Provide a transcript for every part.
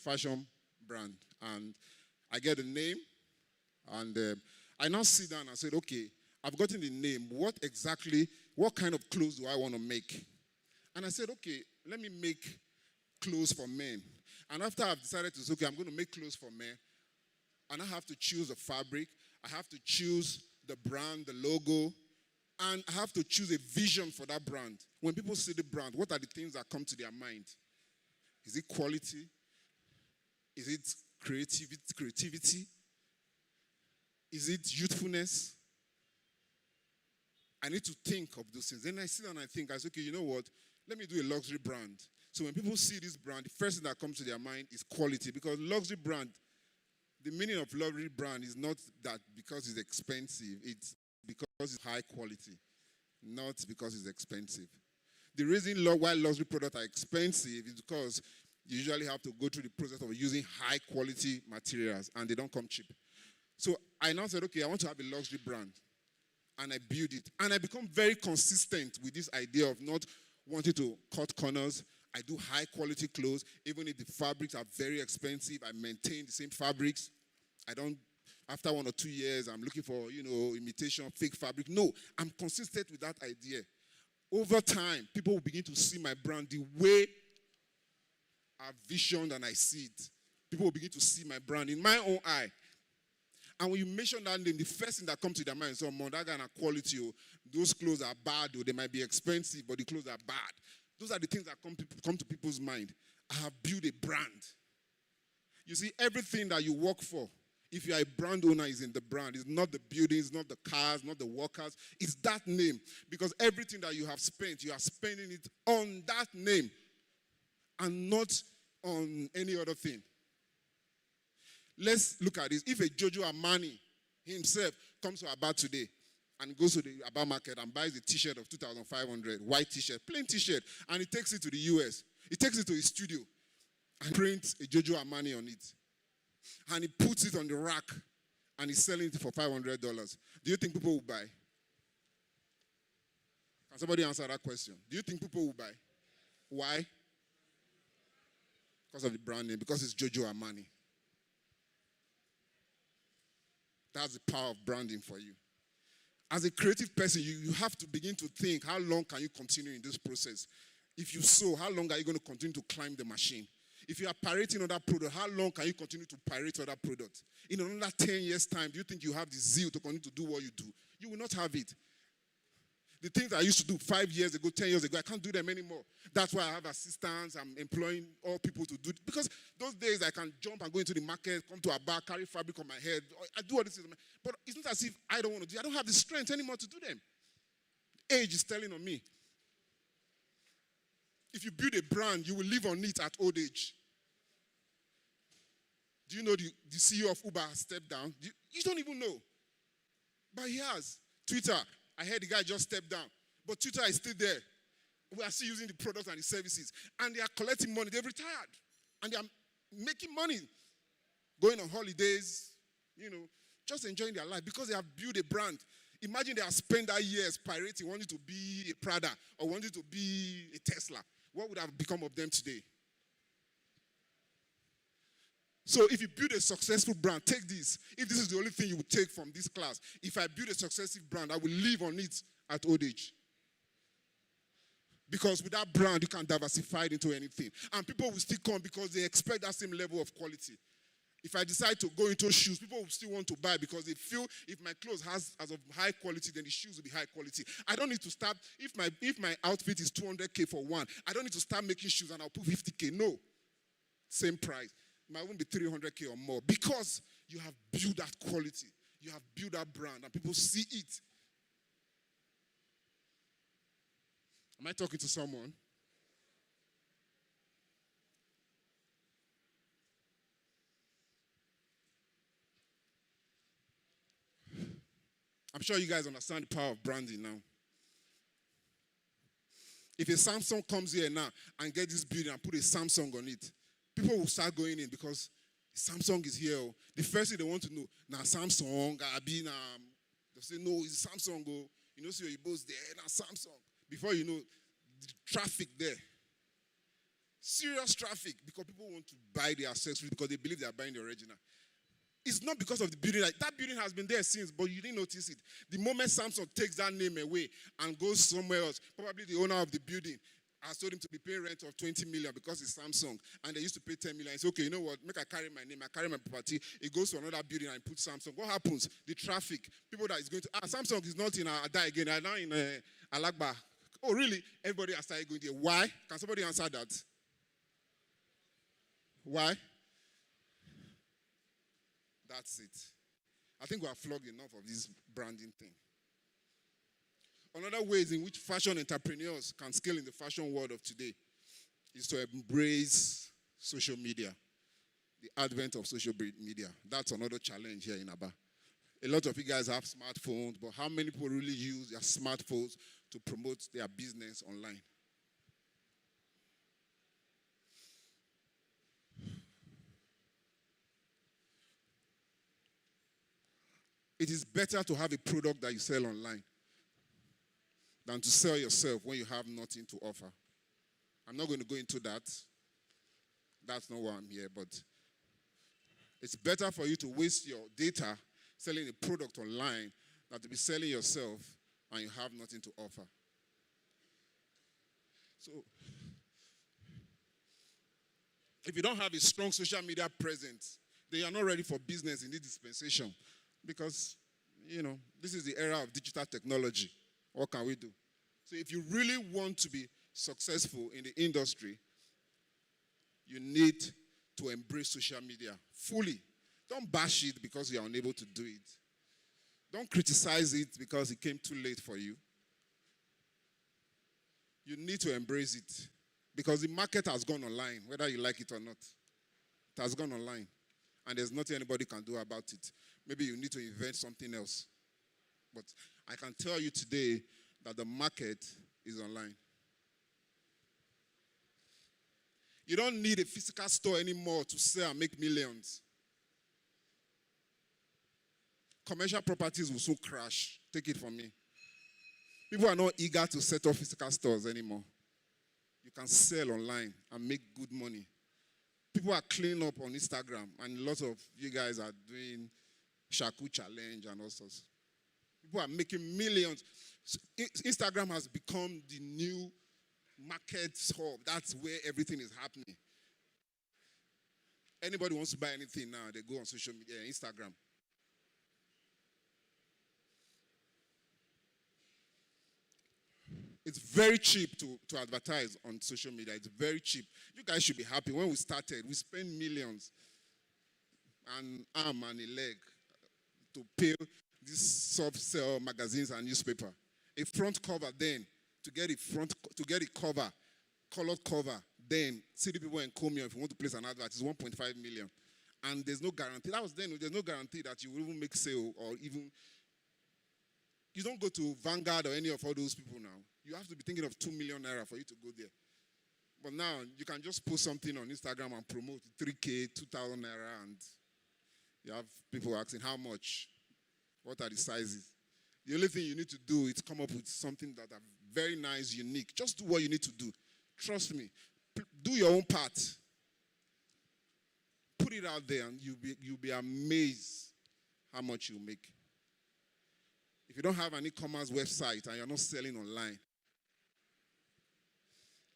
fashion brand. And I get the name, and I now sit down and said, okay, I've gotten the name. What kind of clothes do I want to make? And I said, okay, let me make clothes for men. And after I've decided to say, okay, I'm going to make clothes for men, and I have to choose the fabric, I have to choose the brand, the logo, and I have to choose a vision for that brand. When people see the brand, what are the things that come to their mind? Is it quality? Is it creativity? Is it youthfulness? I need to think of those things. Then I sit down and I think, I say, okay, you know what? Let me do a luxury brand. So when people see this brand, the first thing that comes to their mind is quality. Because luxury brand, the meaning of luxury brand is not that because it's expensive. It's because it's high quality, not because it's expensive. The reason why luxury products are expensive is because you usually have to go through the process of using high quality materials, and they don't come cheap. So I now said, okay, I want to have a luxury brand. And I build it. And I become very consistent with this idea of not wanting to cut corners. I do high quality clothes. Even if the fabrics are very expensive, I maintain the same fabrics. I don't, after 1 or 2 years, I'm looking for, imitation, fake fabric. No, I'm consistent with that idea. Over time, people will begin to see my brand the way I've visioned and I see it. People will begin to see my brand in my own eye. And when you mention that name, the first thing that comes to their mind is, oh, man, that kind of quality, those clothes are bad, or they might be expensive, but the clothes are bad. Those are the things that come to people's mind. I have built a brand. You see, everything that you work for, if you are a brand owner, is in the brand. It's not the buildings, not the cars, not the workers. It's that name. Because everything that you have spent, you are spending it on that name and not on any other thing. Let's look at this. If a Jojo Armani himself comes to Aba today and goes to the Aba market and buys a t-shirt of 2,500, white t-shirt, plain t-shirt, and he takes it to the US, he takes it to his studio and prints a Jojo Armani on it. And he puts it on the rack and he's selling it for $500. Do you think people will buy? Can somebody answer that question? Do you think people will buy? Why? Because of the brand name, because it's Jojo Armani. That's the power of branding for you. As a creative person, you have to begin to think, how long can you continue in this process? If you sow, how long are you going to continue to climb the machine? If you are pirating other products, how long can you continue to pirate other products? In another 10 years' time, do you think you have the zeal to continue to do what you do? You will not have it. The things I used to do 5 years ago, 10 years ago, I can't do them anymore. That's why I have assistants. I'm employing all people to do it. Because those days I can jump and go into the market, come to a bar, carry fabric on my head. I do all this. But it's not as if I don't want to do it. I don't have the strength anymore to do them. Age is telling on me. If you build a brand, you will live on it at old age. Do you know the CEO of Uber has stepped down? You don't even know. But he has. Twitter. I heard the guy just stepped down. But Twitter is still there. We are still using the products and the services. And they are collecting money. They've retired. And they are making money. Going on holidays, just enjoying their life because they have built a brand. Imagine they have spent that years pirating, wanting to be a Prada or wanting to be a Tesla. What would have become of them today? So if you build a successful brand, take this. If this is the only thing you would take from this class, if I build a successful brand, I will live on it at old age. Because with that brand, you can diversify it into anything. And people will still come because they expect that same level of quality. If I decide to go into shoes, people will still want to buy because they feel if my clothes has as of high quality, then the shoes will be high quality. I don't need to start, if my outfit is 200K for one, I don't need to start making shoes and I'll put 50K. No. Same price. It might won't be 300K or more because you have built that quality. You have built that brand and people see it. Am I talking to someone? I'm sure you guys understand the power of branding now. If a Samsung comes here now and get this building and put a Samsung on it, people will start going in because Samsung is here. The first thing they want to know, now Samsung, they'll say, no, it's Samsung. See your boss there, now Samsung. Before you know, the traffic there. Serious traffic because people want to buy the accessories because they believe they are buying the original. It's not because of the building. Like, that building has been there since, but you didn't notice it. The moment Samsung takes that name away and goes somewhere else, probably the owner of the building has told him to be paying rent of 20 million because it's Samsung, and they used to pay 10 million. It's okay, you know what? Make I carry my name, I carry my property. It goes to another building and put Samsung. What happens? The traffic, people that is going to, Samsung is not in Ada again, they are now in Alagba. Oh, really? Everybody has started going there. Why? Can somebody answer that? Why? That's it. I think we are flogged enough of this branding thing. Another ways in which fashion entrepreneurs can scale in the fashion world of today is to embrace social media, the advent of social media. That's another challenge here in Aba. A lot of you guys have smartphones, but how many people really use their smartphones to promote their business online? It is better to have a product that you sell online than to sell yourself when you have nothing to offer. I'm not going to go into that. That's not why I'm here, but it's better for you to waste your data selling a product online than to be selling yourself and you have nothing to offer. So, if you don't have a strong social media presence, then you're not ready for business in this dispensation. Because, this is the era of digital technology. What can we do? So if you really want to be successful in the industry, you need to embrace social media fully. Don't bash it because you're unable to do it. Don't criticize it because it came too late for you. You need to embrace it because the market has gone online, whether you like it or not. It has gone online, and there's nothing anybody can do about it. Maybe you need to invent something else. But I can tell you today that the market is online. You don't need a physical store anymore to sell and make millions. Commercial properties will soon crash. Take it from me. People are not eager to set up physical stores anymore. You can sell online and make good money. People are cleaning up on Instagram, and a lot of you guys are doing Shaku challenge and all sorts. People are making millions. So Instagram has become the new market hub. That's where everything is happening. Anybody wants to buy anything now, they go on social media, Instagram. It's very cheap to advertise on social media. It's very cheap. You guys should be happy. When we started, we spent millions, an arm and a leg, to pay these soft sell magazines and newspaper. A front cover then, to get a cover, colored cover, then city people in Comio, if you want to place an advert, it's 1.5 million. And there's no guarantee. That was then, there's no guarantee that you will even make sale or even, you don't go to Vanguard or any of all those people now. You have to be thinking of 2 million naira for you to go there. But now, you can just post something on Instagram and promote 3K, 2,000 naira, and you have people asking how much, what are the sizes. The only thing you need to do is come up with something that are very nice, unique. Just do what you need to do. Trust me. Do your own part. Put it out there and you'll be amazed how much you make. If you don't have an e-commerce website and you're not selling online,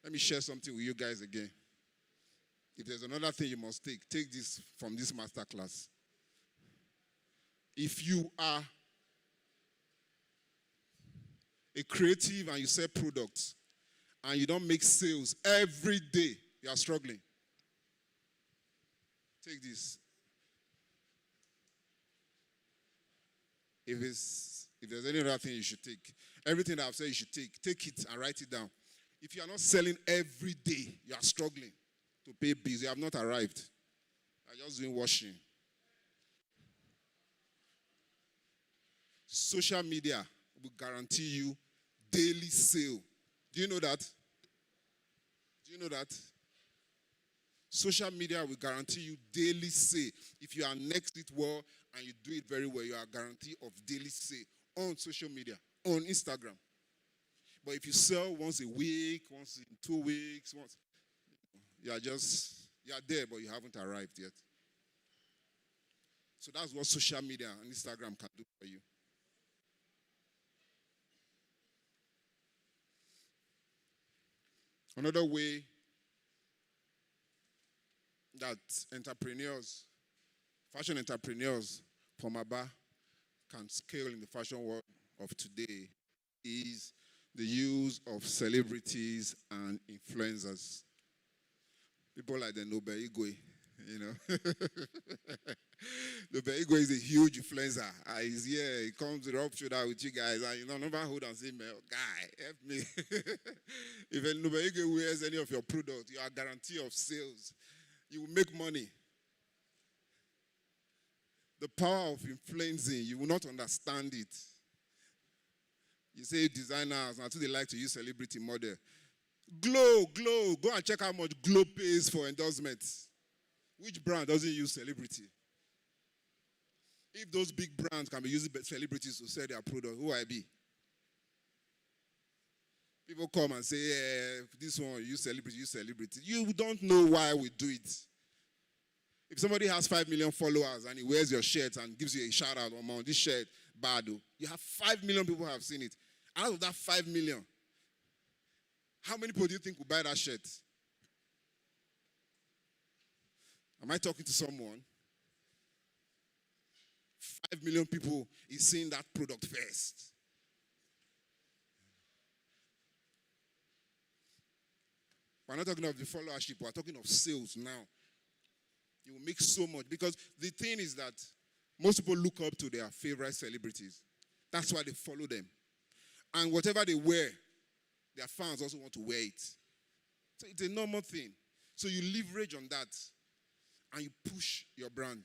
let me share something with you guys again. If there's another thing you must take this from this masterclass. If you are a creative and you sell products and you don't make sales every day, you are struggling. Take this. If there's any other thing you should take, everything that I've said you should take it and write it down. If you are not selling every day, you are struggling to pay bills. You have not arrived. You are just doing washing. Social media will guarantee you daily sale. Do you know that? Do you know that? Social media will guarantee you daily sale. If you are next it well and you do it very well, you are guaranteed of daily sale on social media, on Instagram. But if you sell once a week, once in 2 weeks, You are there, but you haven't arrived yet. So that's what social media and Instagram can do for you. Another way that fashion entrepreneurs from Aba can scale in the fashion world of today is the use of celebrities and influencers. People like the Noble Igwe, you know. Noble Igwe is a huge influencer. He's here, he comes to rub shoulder with you guys, and you know, never hold and say, guy, help me. If a Noble Igwe wears any of your products, you are guarantee of sales. You will make money. The power of influencing, you will not understand it. You say designers, until they like to use celebrity model. Glow. Go and check how much Glow pays for endorsements. Which brand doesn't use celebrity? If those big brands can be using celebrities to sell their product, who I be? People come and say, this one, use celebrity. You don't know why we do it. If somebody has 5 million followers and he wears your shirt and gives you a shout out on this shirt, bad. You have 5 million people who have seen it. Out of that 5 million, how many people do you think will buy that shirt? Am I talking to someone? 5 million people is seeing that product first. We're not talking of the followership, we're talking of sales now. You will make so much. Because the thing is that most people look up to their favorite celebrities. That's why they follow them. And whatever they wear, their fans also want to wear it. So it's a normal thing. So you leverage on that and you push your brand.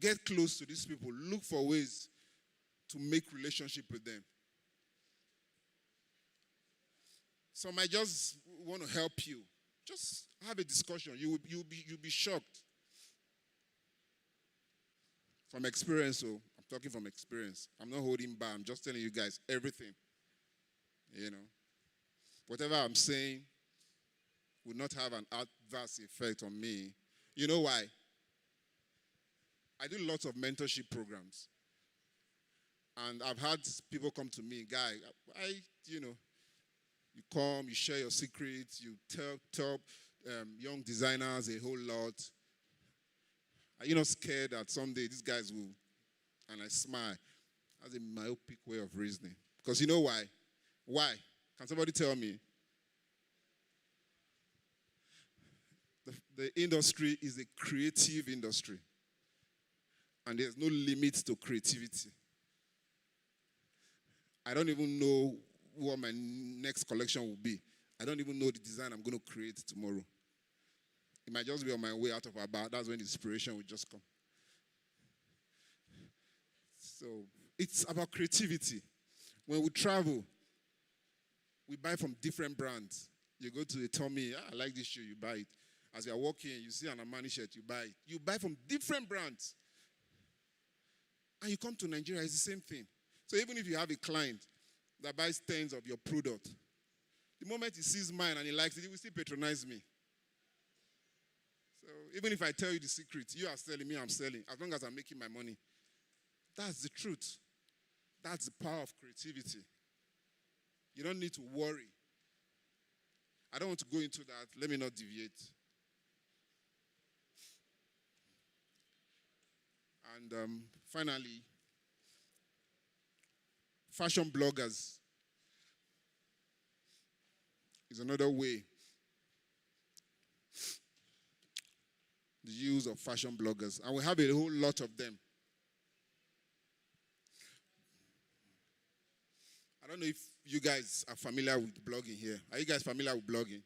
Get close to these people. Look for ways to make relationship with them. Some might just want to help you. Just have a discussion. You'll be shocked. From experience, I'm talking from experience. I'm not holding back. I'm just telling you guys everything. You know. Whatever I'm saying will not have an adverse effect on me. You know why? I do lots of mentorship programs. And I've had people come to me, guy, you come, you share your secrets, you tell young designers a whole lot. Are you not scared that someday these guys will? And I smile. That's a myopic way of reasoning. Because you know why? Why? Can somebody tell me? The industry is a creative industry. And there's no limit to creativity. I don't even know what my next collection will be. I don't even know the design I'm going to create tomorrow. It might just be on my way out of our bar. That's when the inspiration will just come. So it's about creativity. When we travel, we buy from different brands. You go to a Tommy, I like this shoe, you buy it. As you are walking, you see an Armani shirt, you buy it. You buy from different brands. And you come to Nigeria, it's the same thing. So even if you have a client that buys tens of your product, the moment he sees mine and he likes it, he will still patronize me. So even if I tell you the secret, you are selling, me I'm selling, as long as I'm making my money. That's the truth. That's the power of creativity. You don't need to worry. I don't want to go into that. Let me not deviate. And finally, fashion bloggers is another way. The use of fashion bloggers. And we have a whole lot of them. I don't know if you guys are familiar with blogging here. Are you guys familiar with blogging?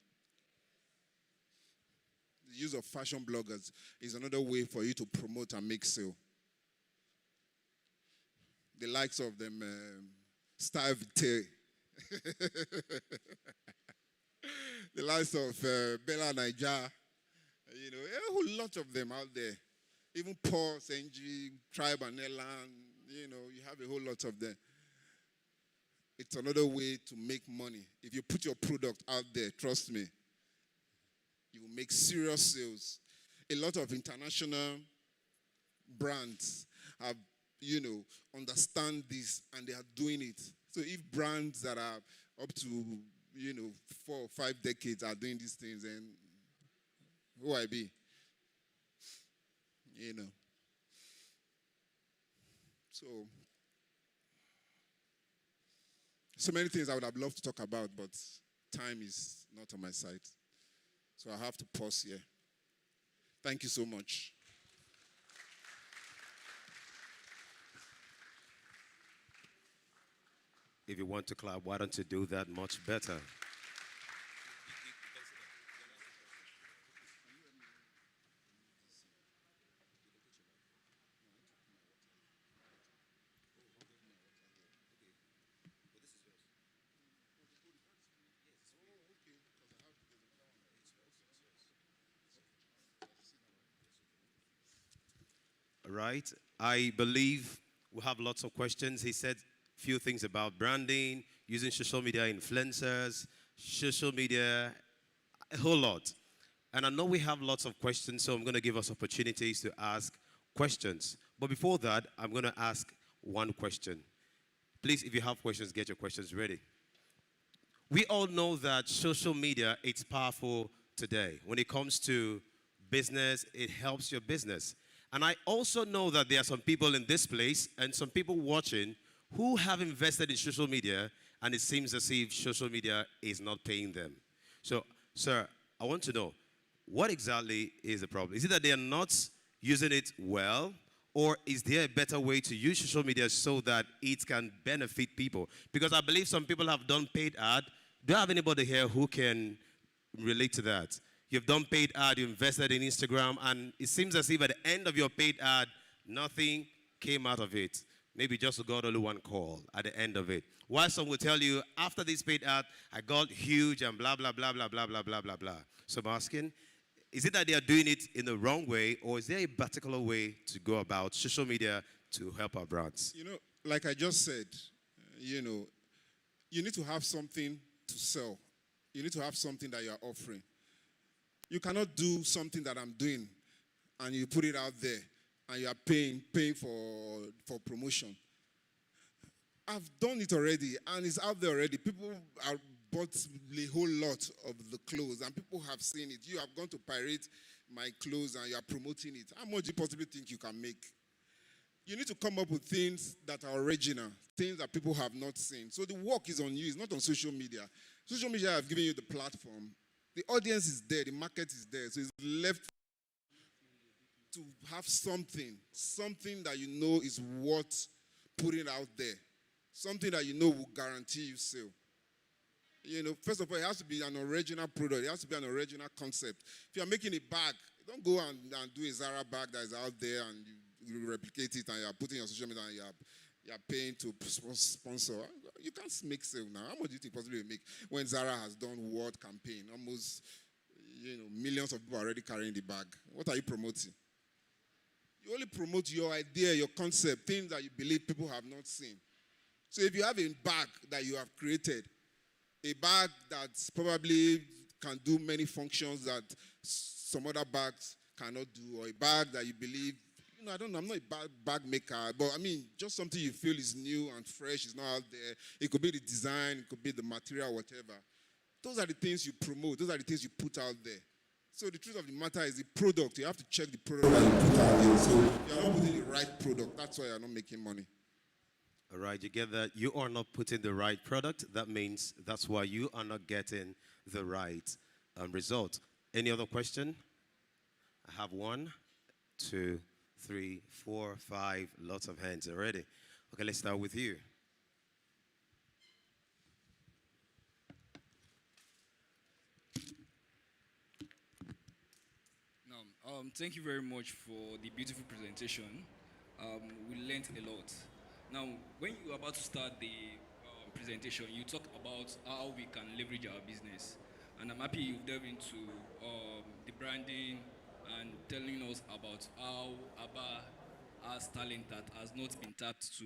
The use of fashion bloggers is another way for you to promote and make sale. The likes of them, Style Vitae. The likes of Bella Naija. A whole lot of them out there. Even Paul, Senji, Tribe and Elan, you have a whole lot of them. It's another way to make money. If you put your product out there, trust me, you you will make serious sales. A lot of international brands have, understand this and they are doing it. So if brands that are up to, 4 or 5 decades are doing these things, then who I be? You know. So many things I would have loved to talk about, but time is not on my side. So I have to pause here. Thank you so much. If you want to clap, why don't you do that much better? Right? I believe we have lots of questions. He said a few things about branding, using social media influencers, social media, a whole lot. And I know we have lots of questions, so I'm going to give us opportunities to ask questions. But before that, I'm going to ask one question. Please, if you have questions, get your questions ready. We all know that social media, it's powerful today. When it comes to business, it helps your business. And I also know that there are some people in this place and some people watching who have invested in social media, and it seems as if social media is not paying them. So, sir, I want to know, what exactly is the problem? Is it that they are not using it well, or is there a better way to use social media so that it can benefit people? Because I believe some people have done paid ad. Do you have anybody here who can relate to that? You've done paid ad, you invested in Instagram, and it seems as if at the end of your paid ad, nothing came out of it. Maybe just got only one call at the end of it. While some will tell you, after this paid ad, I got huge and blah, blah, blah, blah, blah, blah, blah, blah, blah. So I'm asking, is it that they are doing it in the wrong way, or is there a particular way to go about social media to help our brands? Like I just said, you need to have something to sell. You need to have something that you are offering. You cannot do something that I'm doing and you put it out there and you are paying for promotion. I've done it already and it's out there already. People are bought a whole lot of the clothes and people have seen it. You have gone to pirate my clothes and you are promoting it. How much do you possibly think you can make? You need to come up with things that are original, things that people have not seen. So the work is on you, it's not on social media. Social media have given you the platform. The audience is there, the market is there. So it's left to have something that you know is worth putting out there. Something that you know will guarantee you sale. First of all, it has to be an original product. It has to be an original concept. If you're making a bag, don't go and do a Zara bag that is out there and you replicate it and you're putting it on social media and you're paying to sponsor. You can't make sale now. How much do you think possibly you make when Zara has done world campaign? Almost, millions of people are already carrying the bag. What are you promoting? You only promote your idea, your concept, things that you believe people have not seen. So if you have a bag that you have created, a bag that probably can do many functions that some other bags cannot do, or a bag that you believe, I'm not a bag maker, but I mean, just something you feel is new and fresh, is not out there. It could be the design, it could be the material, whatever. Those are the things you promote. Those are the things you put out there. So the truth of the matter is the product. You have to check the product that you put out there. So you're not putting the right product. That's why you're not making money. All right, you get that? You are not putting the right product. That means that's why you are not getting the right result. Any other question? I have 1, 2, 3, 4, 5. Lots of hands already. Okay, let's start with you. Thank you very much for the beautiful presentation. We learned a lot. Now, when you were about to start the presentation, you talked about how we can leverage our business. And I'm happy you delved into the branding and telling us about how Abba has talent that has not been tapped to.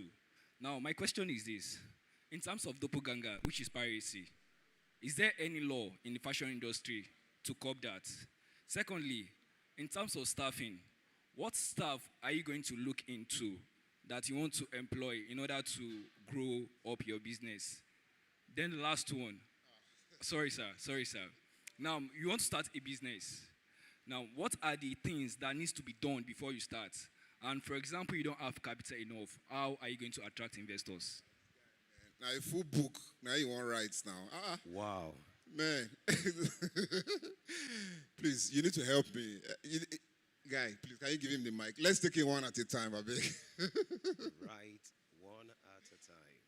Now, my question is this. In terms of doppelganger, which is piracy, is there any law in the fashion industry to curb that? Secondly, in terms of staffing, what staff are you going to look into that you want to employ in order to grow up your business? Then the last one. Sorry, sir. Sorry, sir. Now, you want to start a business. Now, what are the things that needs to be done before you start? And for example, you don't have capital enough. How are you going to attract investors? Now a full book. Now you want rights now. Wow. Man. Please, you need to help me. Guy, please, can you give him the mic? Let's take it one at a time, I beg. Right, one at a time.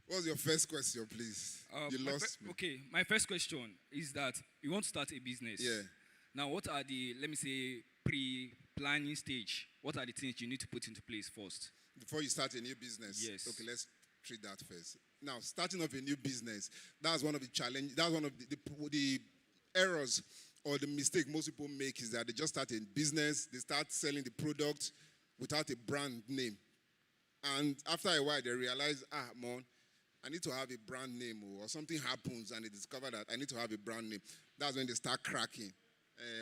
What's your first question, please? You lost me. Okay, my first question is that you want to start a business. Yeah. Now, what are the, let me say, pre-planning stage? What are the things you need to put into place first? Before you start a new business? Yes. Okay, let's treat that first. Now, starting off a new business, that's one of the challenges, that's one of the errors or the mistake most people make is that they just start a business, they start selling the product without a brand name. And after a while, they realize, man, I need to have a brand name, or something happens and they discover that I need to have a brand name. That's when they start cracking.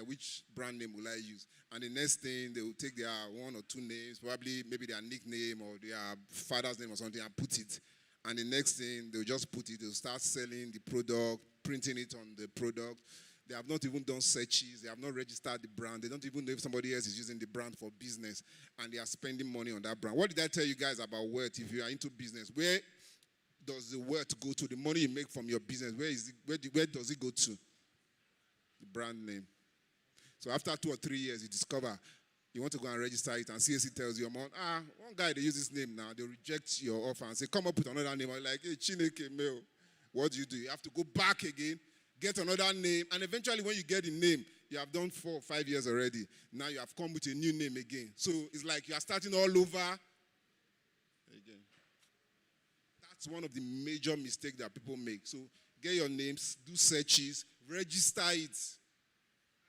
Which brand name will I use? And the next thing, they will take their one or two names, probably maybe their nickname or their father's name or something, and put it. And the next thing, they'll just put it, they'll start selling the product, printing it on the product. They have not even done searches, they have not registered the brand, they don't even know if somebody else is using the brand for business, and they are spending money on that brand. What did I tell you guys about wealth if you are into business? Where does the wealth go to? The money you make from your business, where does it go to? The brand name. So after 2 or 3 years, you discover you want to go and register it, and CAC tells you, one guy, they use this name now, they reject your offer and say, come up with another name. I'm like, hey, Chineke Meo, what do? You have to go back again, get another name, and eventually when you get the name, you have done 4 or 5 years already. Now you have come with a new name again. So it's like you are starting all over again. That's one of the major mistakes that people make. So get your names, do searches, register it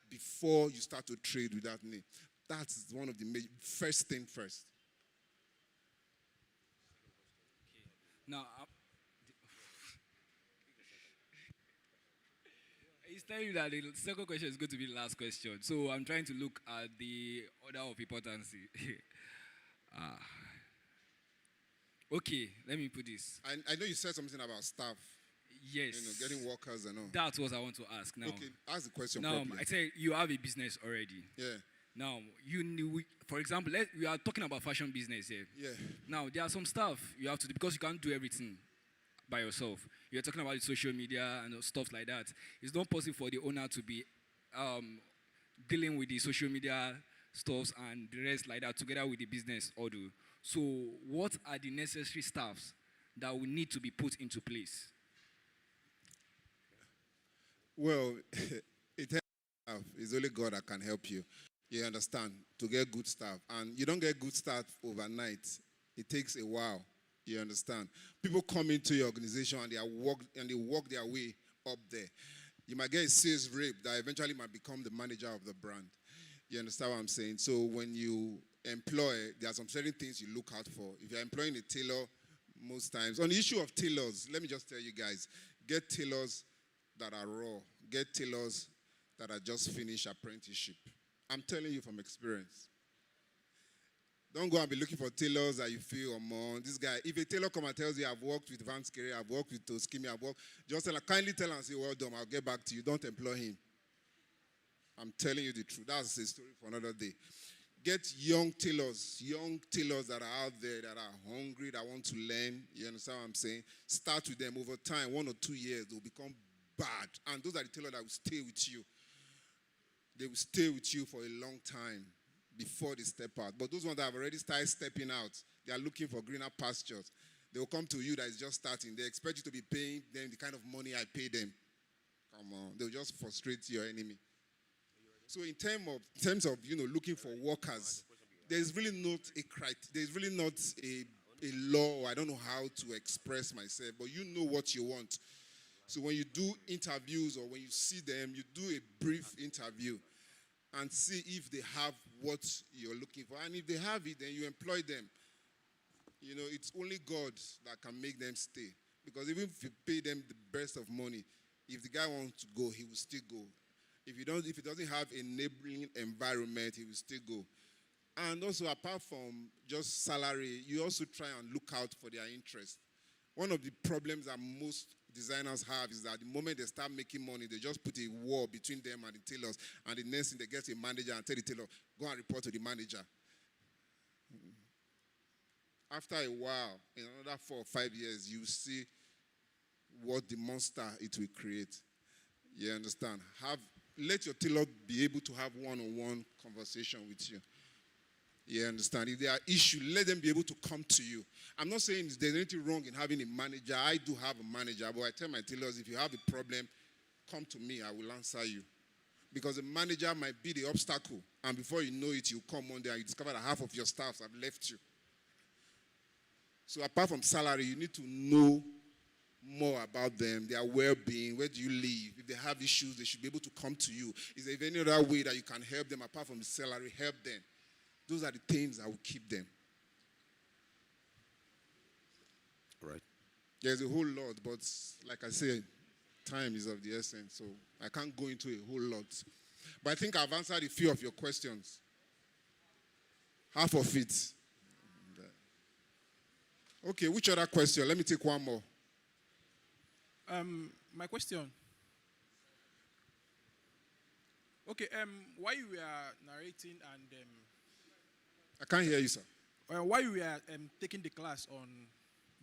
before you start to trade with that name. That's one of the first thing first. Okay. Now, he's telling you that the second question is going to be the last question. So I'm trying to look at the order of importance. Okay, let me put this. I know you said something about staff. Yes. Getting workers and all. That's what I want to ask now. Okay, ask the question now, properly. I say you have a business already. Yeah. Now, you knew, for example, we are talking about fashion business here. Yeah. Now, there are some stuff you have to do because you can't do everything by yourself. You're talking about social media and stuff like that. It's not possible for the owner to be dealing with the social media stuff and the rest like that together with the business order. So, what are the necessary staffs that will need to be put into place? Well, it's only God that can help you. You understand? To get good staff. And you don't get good staff overnight. It takes a while. You understand? People come into your organization and they walk their way up there. You might get a sales rep that eventually might become the manager of the brand. You understand what I'm saying? So when you employ, there are some certain things you look out for. If you're employing a tailor, most times, on the issue of tailors, let me just tell you guys, get tailors that are raw. Get tailors that are just finished apprenticeship. I'm telling you from experience. Don't go and be looking for tailors that you feel, this guy. If a tailor come and tells you, I've worked with Vance Carey, I've worked with Toskimi, just kindly tell him and say, well done, I'll get back to you. Don't employ him. I'm telling you the truth. That's a story for another day. Get young tailors that are out there, that are hungry, that want to learn. You understand what I'm saying? Start with them. Over time, 1 or 2 years, they'll become bad. And those are the tailors that will stay with you. They will stay with you for a long time before they step out. But those ones that have already started stepping out, they are looking for greener pastures. They will come to you that is just starting. They expect you to be paying them the kind of money I pay them. Come on. They'll just frustrate your enemy. So in terms of looking for workers, there's really not a law, or I don't know how to express myself, but you know what you want. So when you do interviews or when you see them, you do a brief interview and see if they have what you're looking for. And if they have it, then you employ them. It's only God that can make them stay. Because even if you pay them the best of money, if the guy wants to go, he will still go. If it doesn't have a neighboring environment, he will still go. And also, apart from just salary, you also try and look out for their interest. One of the problems that most designers have is that the moment they start making money, they just put a wall between them and the tailors, and the next thing they get a manager and tell the tailor, go and report to the manager. After a while, in another 4 or 5 years, you see what the monster it will create. You understand? Let your tailor be able to have one-on-one conversation with you. You understand? If there are issues, let them be able to come to you. I'm not saying there's anything wrong in having a manager. I do have a manager, but I tell my tailors, if you have a problem, come to me. I will answer you. Because the manager might be the obstacle, and before you know it, you come one day and you discover that half of your staffs have left you. So apart from salary, you need to know more about them, their well-being, where do you live? If they have issues, they should be able to come to you. Is there any other way that you can help them apart from the salary? Help them. Those are the things that will keep them. Right. There's a whole lot, but like I said, time is of the essence, so I can't go into a whole lot. But I think I've answered a few of your questions. Half of it. Okay, which other question? Let me take one more. My question. Okay, while you were narrating and I can't hear you, sir. while you were taking the class on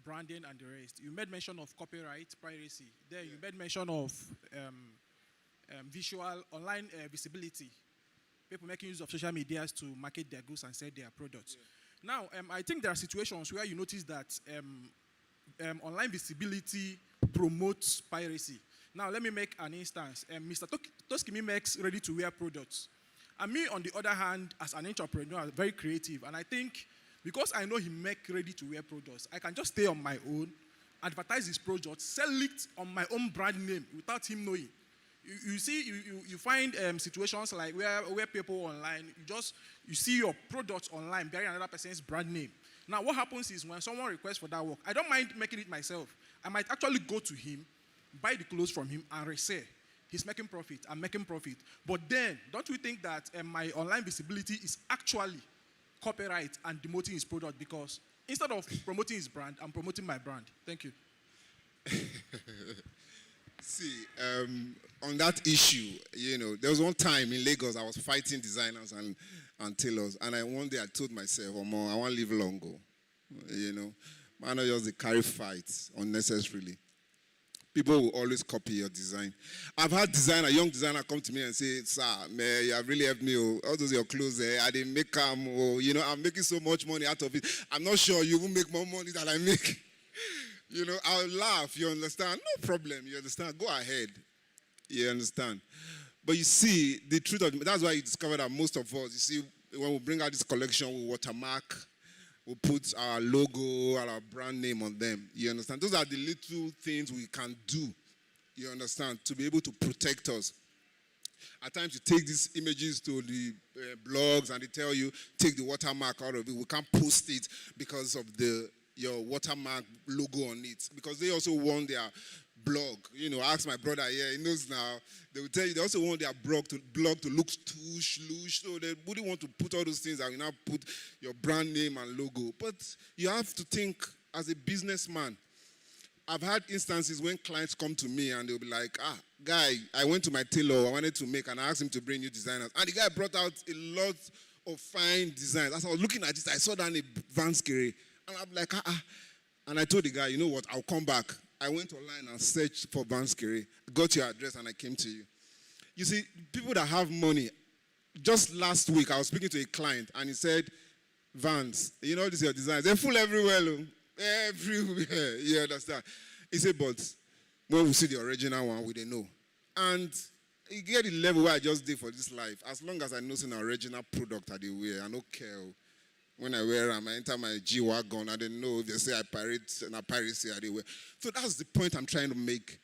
branding and the rest, you made mention of copyright, piracy. Then you made mention of visual online visibility. People making use of social media to market their goods and sell their products. Now, I think there are situations where you notice that online visibility promotes piracy. Now, let me make an instance. Mr. Toskimi makes ready-to-wear products. And me, on the other hand, as an entrepreneur, very creative. And I think because I know he makes ready-to-wear products, I can just stay on my own, advertise his products, sell it on my own brand name without him knowing. You find situations like where people online, you see your products online bearing another person's brand name. Now, what happens is when someone requests for that work, I don't mind making it myself. I might actually go to him, buy the clothes from him, and resell. He's making profit. I'm making profit. But then, don't you think that my online visibility is actually copyright and demoting his product? Because instead of promoting his brand, I'm promoting my brand. Thank you. See, on that issue, there was one time in Lagos I was fighting designers and tailors, and one day I told myself, I want to live long ago. Why not just carry fights unnecessarily? People will always copy your design. I've had a young designer come to me and say, sir, man, you have really helped me. All those your clothes there, I didn't make them. I'm making so much money out of it. I'm not sure you will make more money than I make. I'll laugh, you understand? No problem, you understand? Go ahead, you understand? But you see, the truth of that's why you discover that most of us, you see, when we bring out this collection, we watermark, we put our logo, our brand name on them, you understand? Those are the little things we can do, you understand, to be able to protect us. At times you take these images to the blogs and they tell you, take the watermark out of it. We can't post it because of your watermark logo on it, because they also want their blog. Ask my brother here, he knows now. They will tell you they also want their blog to look too slush, so they wouldn't want to put all those things that will now put your brand name and logo. But you have to think as a businessman. I've had instances when clients come to me and they'll be like, guy, I went to my tailor, I wanted to make, and I asked him to bring new designers. And the guy brought out a lot of fine designs. As I was looking at it, I saw that in a Vanskere. And I'm like, And I told the guy, you know what, I'll come back. I went online and searched for Vanskere, got your address, and I came to you. You see, people that have money, just last week, I was speaking to a client, and he said, Vans, these are your designs. They're full everywhere, everywhere, you understand? He said, but when we see the original one, we don't know. And you get the level where I just did for this life. As long as I know it's an original product I do wear, I don't care. When I wear them, I enter my G-Wagon. I don't know if they say I pirate and I piracy I wear. So that's the point I'm trying to make.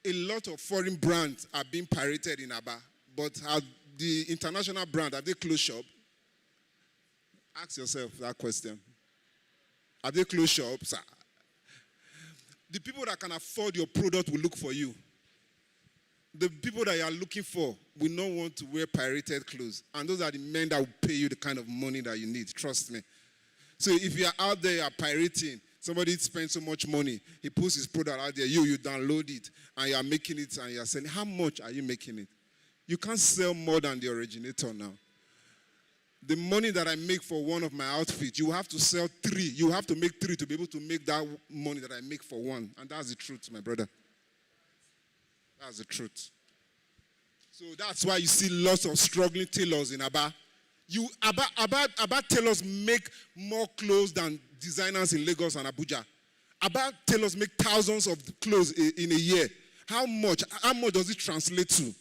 A lot of foreign brands are being pirated in Aba, but have the international brand, have they closed shop? Ask yourself that question. Have they closed shops? The people that can afford your product will look for you. The people that you are looking for will not want to wear pirated clothes. And those are the men that will pay you the kind of money that you need. Trust me. So if you are out there, you are pirating, somebody spends so much money, he puts his product out there, you download it, and you are making it, and you are selling. How much are you making it? You can't sell more than the originator now. The money that I make for one of my outfits, you have to sell 3. You have to make 3 to be able to make that money that I make for one. And that's the truth, my brother. That's the truth. So that's why you see lots of struggling tailors in Aba. Aba tailors make more clothes than designers in Lagos and Abuja. Aba tailors make thousands of clothes in a year. How much? How much does it translate to?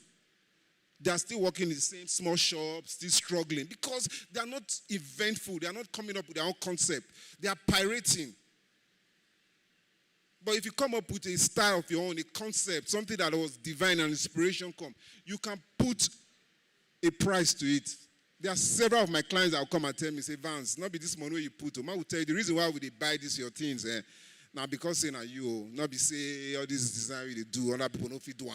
They are still working in the same small shop, still struggling because they are not eventful. They are not coming up with their own concept. They are pirating. But if you come up with a style of your own, a concept, something that was divine and inspiration come, you can put a price to it. There are several of my clients that will come and tell me, say, Vance, not be this money you put. I will tell you the reason why they buy this your things. Now because saying you, not be say all this design they do, other people don't fit do them.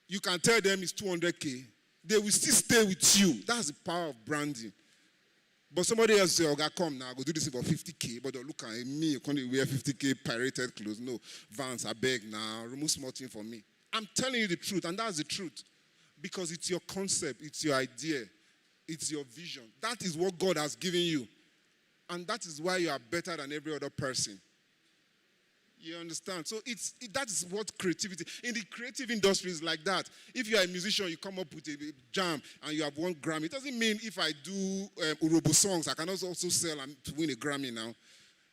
You can tell them it's 200K. They will still stay with you. That's the power of branding. But somebody else say, okay, come now, go do this for 50K. But don't look at me, can't wear 50K pirated clothes. No, Vance, I beg now, remove small thing for me. I'm telling you the truth, and that's the truth. Because it's your concept, it's your idea, it's your vision. That is what God has given you. And that is why you are better than every other person. You understand? So that is what creativity, in the creative industry is like that. If you are a musician, you come up with a jam and you have won Grammy. It doesn't mean if I do Urobo songs, I can also sell and to win a Grammy now.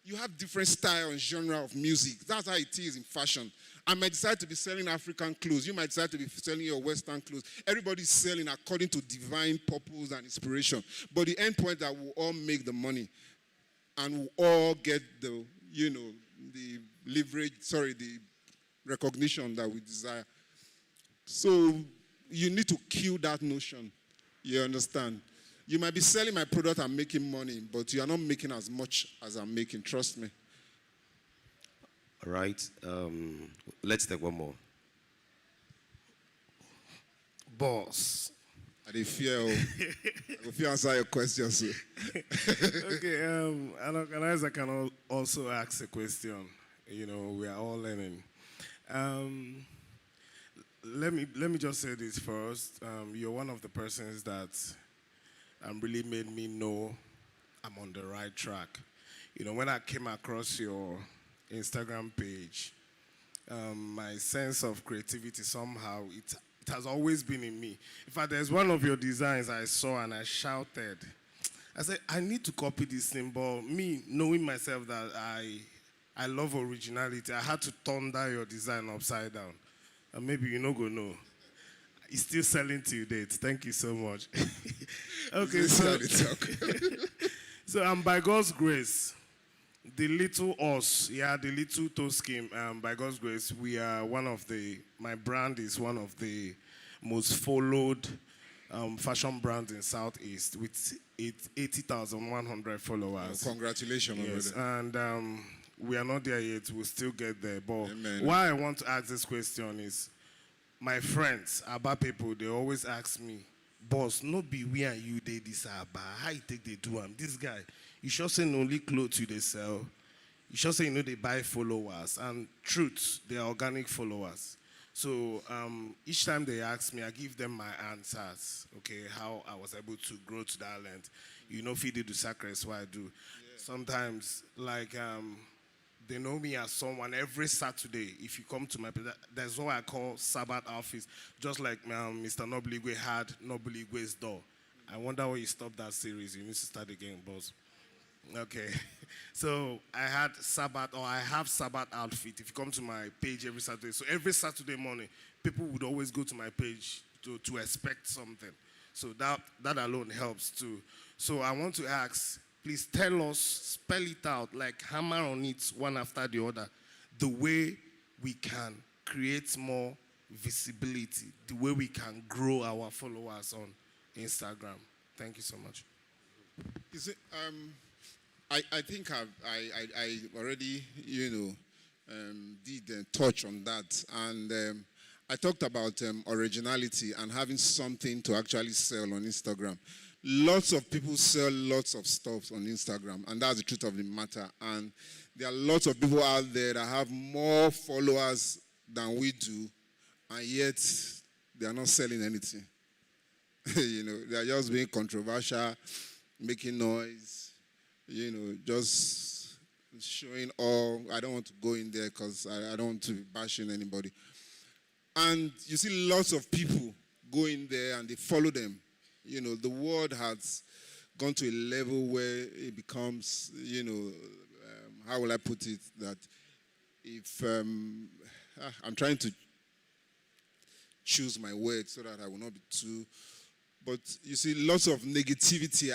You have different style and genre of music. That's how it is in fashion. I might decide to be selling African clothes. You might decide to be selling your Western clothes. Everybody's selling according to divine purpose and inspiration. But the end point that we'll all make the money and we'll all get the, the the recognition that we desire. So you need to kill that notion. You understand? You might be selling my product and making money, but you are not making as much as I'm making. Trust me. All right. Let's take one more. Boss. I dey fear. I will answer your questions. Okay. And I can also ask a question. We are all learning. Let me just say this first. You're one of the persons that really made me know I'm on the right track. When I came across your Instagram page, my sense of creativity somehow, it has always been in me. In fact, there's one of your designs I saw and I shouted. I said, I need to copy this symbol. Me, knowing myself that I love originality, I had to turn down your design upside down. And maybe you no go know. It's still selling till date. Thank you so much. Okay, so by God's grace, the little us, the little toe scheme, by God's grace, we are my brand is one of the most followed fashion brands in Southeast with 80,100 followers. Congratulations, yes, brother. And we are not there yet. We'll still get there. But Amen. why I want to ask this question is, my friends, Aba people, they always ask me, boss, no be we and you dey this Aba. How you take they do am? This guy, you sure say no only clothes you they sell. You sure say they buy followers. And truth, they are organic followers. So each time they ask me, I give them my answers. Okay, how I was able to grow to that length. If you did the sacrifice, what I do. Yeah. Sometimes, they know me as someone every Saturday. If you come to my place, there's what I call Sabbath outfits. Just like Mr. Nobeligwe had Nobeligwe's door. I wonder why you stopped that series. You need to start again, boss. Okay. So I have Sabbath outfit. If you come to my page every Saturday. So every Saturday morning, people would always go to my page to expect something. So that alone helps too. So I want to ask, please tell us, spell it out, like hammer on it one after the other, the way we can create more visibility, the way we can grow our followers on Instagram. Thank you so much. You see, I think I already, did touch on that. And I talked about originality and having something to actually sell on Instagram. Lots of people sell lots of stuff on Instagram, and that's the truth of the matter. And there are lots of people out there that have more followers than we do, and yet they are not selling anything. They are just being controversial, making noise, just showing all. I don't want to go in there because I don't want to be bashing anybody. And you see lots of people go in there and they follow them. The world has gone to a level where it becomes, how will I put it, that if I'm trying to choose my words so that I will not be too, but you see lots of negativity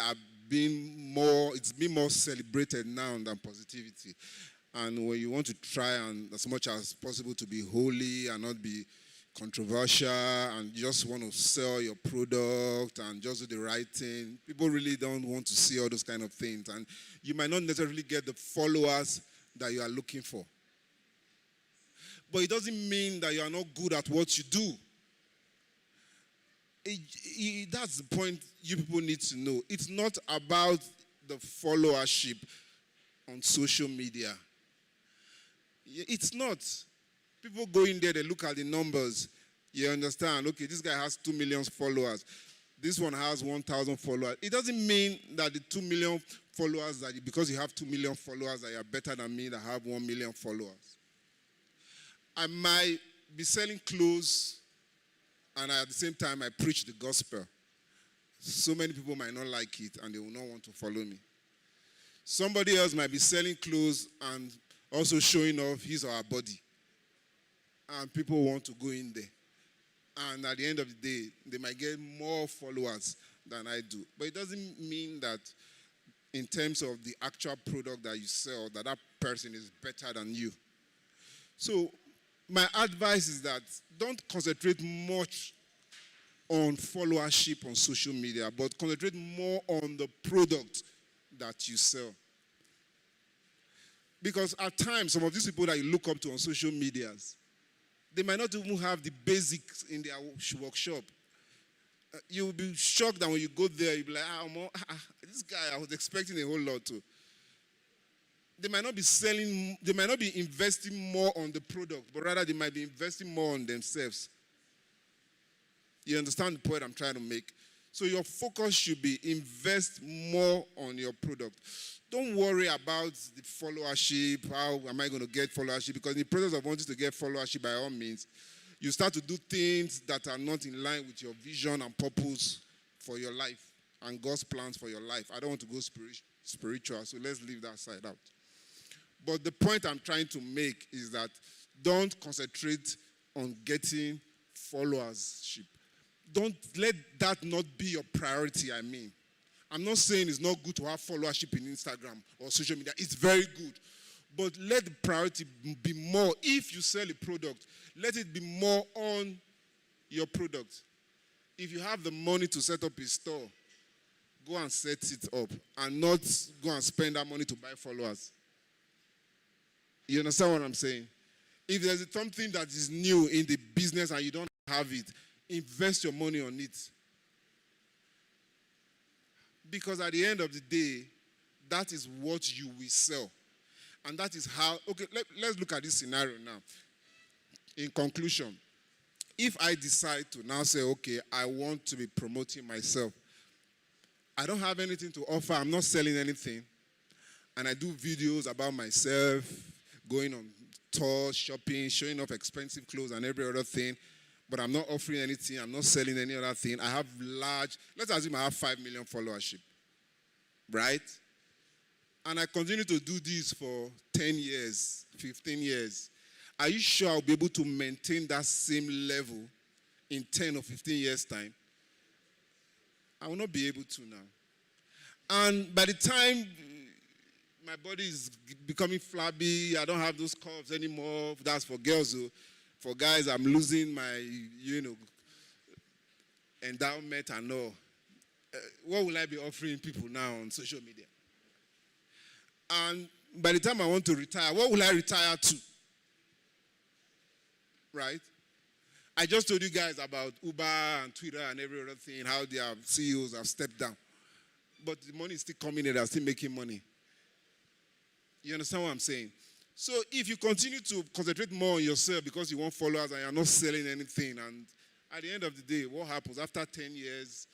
it's been more celebrated now than positivity. And when you want to try and as much as possible to be holy and not be controversial and just want to sell your product and just do the right thing, people really don't want to see all those kind of things. And you might not necessarily get the followers that you are looking for. But it doesn't mean that you are not good at what you do. That's the point you people need to know. It's not about the followership on social media. It's not. People go in there, they look at the numbers. You understand, okay, this guy has 2 million followers. This one has 1,000 followers. It doesn't mean that the 2 million followers, because you have 2 million followers, that you are better than me that have 1 million followers. I might be selling clothes, and at the same time, I preach the gospel. So many people might not like it, and they will not want to follow me. Somebody else might be selling clothes and also showing off his or her body. And people want to go in there. And at the end of the day, they might get more followers than I do. But it doesn't mean that in terms of the actual product that you sell, that person is better than you. So my advice is that don't concentrate much on followership on social media, but concentrate more on the product that you sell. Because at times, some of these people that you look up to on social medias, they might not even have the basics in their workshop. You will be shocked that when you go there, you'll be like, this guy, I was expecting a whole lot too. They might not be selling, they might not be investing more on the product, but rather they might be investing more on themselves. You understand the point I'm trying to make? So your focus should be invest more on your product. Don't worry about the followership, how am I going to get followership, because in the process of wanting to get followership, by all means, you start to do things that are not in line with your vision and purpose for your life and God's plans for your life. I don't want to go spiritual, so let's leave that side out. But the point I'm trying to make is that don't concentrate on getting followership. Don't let that not be your priority, I mean. I'm not saying it's not good to have followership in Instagram or social media. It's very good. But let the priority be more. If you sell a product, let it be more on your product. If you have the money to set up a store, go and set it up and not go and spend that money to buy followers. You understand what I'm saying? If there's something that is new in the business and you don't have it, invest your money on it. Because at the end of the day, that is what you will sell. And that is how, okay, let's look at this scenario now. In conclusion, if I decide to now say, okay, I want to be promoting myself, I don't have anything to offer, I'm not selling anything, and I do videos about myself, going on tours, shopping, showing off expensive clothes and every other thing, but I'm not offering anything, I'm not selling any other thing. I have let's assume I have 5 million followership, right? And I continue to do this for 10 years, 15 years. Are you sure I'll be able to maintain that same level in 10 or 15 years' time? I will not be able to now. And by the time my body is becoming flabby, I don't have those curves anymore. That's for girls. For guys, I'm losing my, endowment and all. What will I be offering people now on social media? And by the time I want to retire, what will I retire to? Right? I just told you guys about Uber and Twitter and every other thing, how their CEOs have stepped down. But the money is still coming in, they're still making money. You understand what I'm saying? So if you continue to concentrate more on yourself because you want followers and you're not selling anything, and at the end of the day, what happens after 10 years?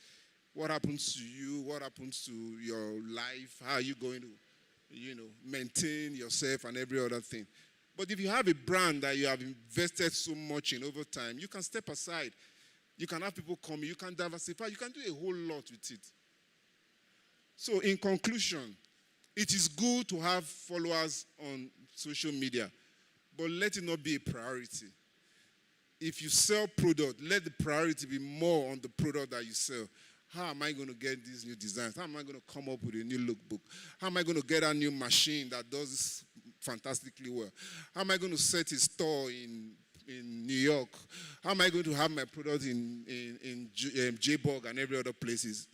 What happens to you? What happens to your life? How are you going to, maintain yourself and every other thing? But if you have a brand that you have invested so much in over time, you can step aside. You can have people come, you can diversify, you can do a whole lot with it. So in conclusion, it is good to have followers on social media, but let it not be a priority. If you sell product, let the priority be more on the product that you sell. How am I going to get these new designs? How am I going to come up with a new lookbook? How am I going to get a new machine that does this fantastically well? How am I going to set a store in New York? How am I going to have my product in J-Bog and every other places?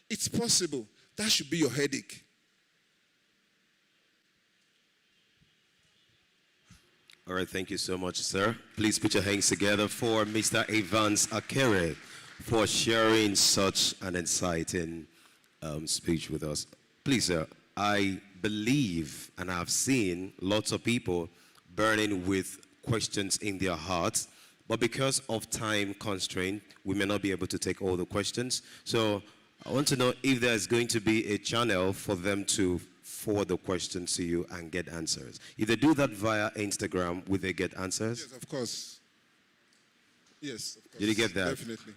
It's possible. That should be your headache. All right, thank you so much, sir. Please put your hands together for Mr. Evans Akere for sharing such an exciting speech with us. Please, sir, I believe and I've seen lots of people burning with questions in their hearts, but because of time constraint, we may not be able to take all the questions. So I want to know if there's going to be a channel for them to forward the questions to you and get answers. If they do that via Instagram, will they get answers? Yes, of course. Yes, of course. Did you get that? Definitely.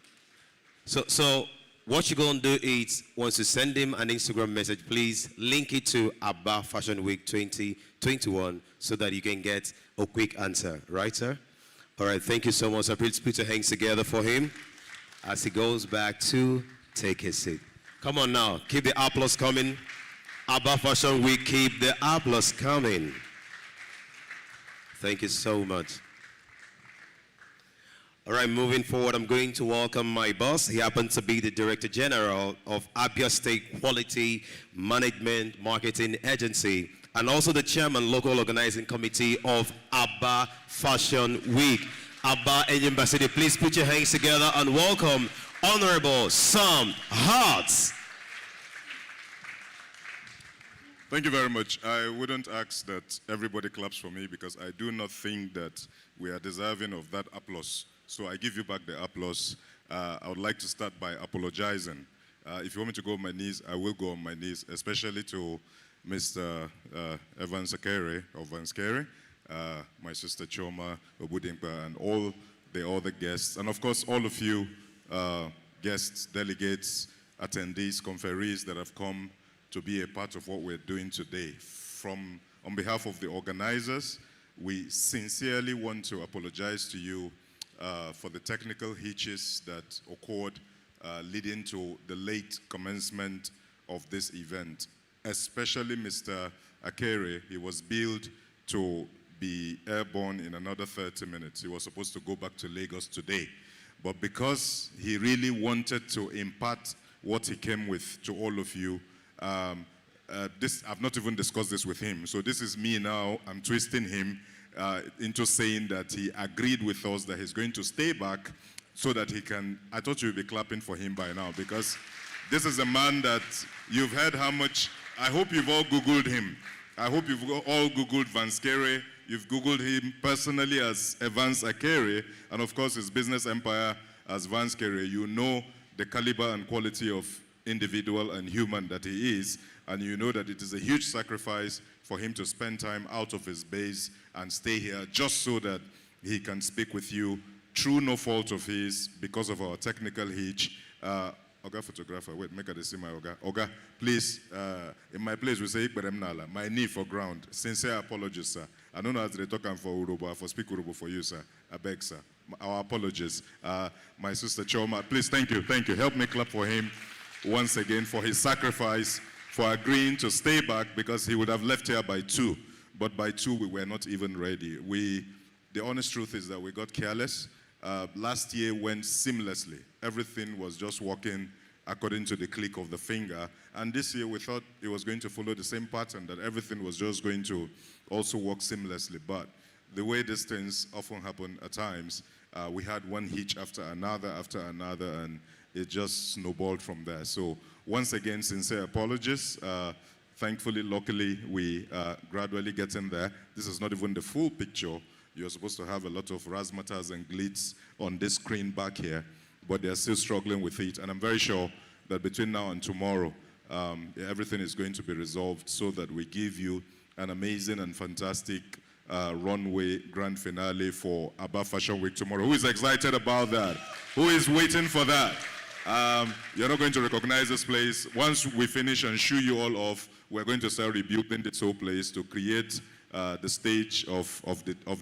So what you're going to do is, once you send him an Instagram message, please link it to Abba Fashion Week 2021 so that you can get a quick answer. Right, sir? All right, thank you so much. Please put your hands together for him as he goes back to take his seat. Come on now, keep the applause coming. Abba Fashion Week, keep the applause coming. Thank you so much. All right, moving forward, I'm going to welcome my boss. He happens to be the Director General of Abia State Quality Management Marketing Agency and also the Chairman Local Organizing Committee of Abba Fashion Week. Abba Enyimba City, please put your hands together and welcome Honorable Sam Hart. Thank you very much. I wouldn't ask that everybody claps for me because I do not think that we are deserving of that applause. So I give you back the applause. I would like to start by apologizing. If you want me to go on my knees, I will go on my knees, especially to Mr. Evans Akere of Vanskere, my sister Choma Obudimpa, and all the other guests. And of course, all of you guests, delegates, attendees, conferees that have come to be a part of what we're doing today. On behalf of the organizers, we sincerely want to apologize to you for the technical hitches that occurred leading to the late commencement of this event, especially Mr. Akere. He was billed to be airborne in another 30 minutes. He was supposed to go back to Lagos today. But because he really wanted to impart what he came with to all of you, I've not even discussed this with him. So this is me now. I'm twisting him into saying that he agreed with us that he's going to stay back so that he can. I thought you'd be clapping for him by now because this is a man that you've heard how much. I hope you've all Googled him. I hope you've all Googled Vanskere. You've Googled him personally as Evans Akere, and of course his business empire as Vanskere. You know the caliber and quality of individual and human that he is, and you know that it is a huge sacrifice for him to spend time out of his base and stay here just so that he can speak with you through no fault of his because of our technical hitch. Oga photographer, wait, make her see my Oga. Oga, please, in my place we say Ikberemnala, my knee for ground. Sincere apologies, sir. I don't know how to talk for Urubu, for speak Urubu for you, sir. I beg, sir. Our apologies. My sister Choma, please, thank you. Help me clap for him once again for his sacrifice, for agreeing to stay back because he would have left here by 2. But by 2, we were not even ready. The honest truth is that we got careless. Last year went seamlessly. Everything was just working according to the click of the finger. And this year we thought it was going to follow the same pattern, that everything was just going to also work seamlessly. But the way these things often happen at times, we had one hitch after another, and it just snowballed from there. So once again, sincere apologies. Thankfully, luckily, we are gradually getting there. This is not even the full picture. You're supposed to have a lot of razzmatazz and glitz on this screen back here, but they're still struggling with it. And I'm very sure that between now and tomorrow, everything is going to be resolved so that we give you an amazing and fantastic runway grand finale for Aba Fashion Week tomorrow. Who is excited about that? Who is waiting for that? You're not going to recognize this place. Once we finish and shoo you all off, we're going to start rebuilding this whole place to create the stage of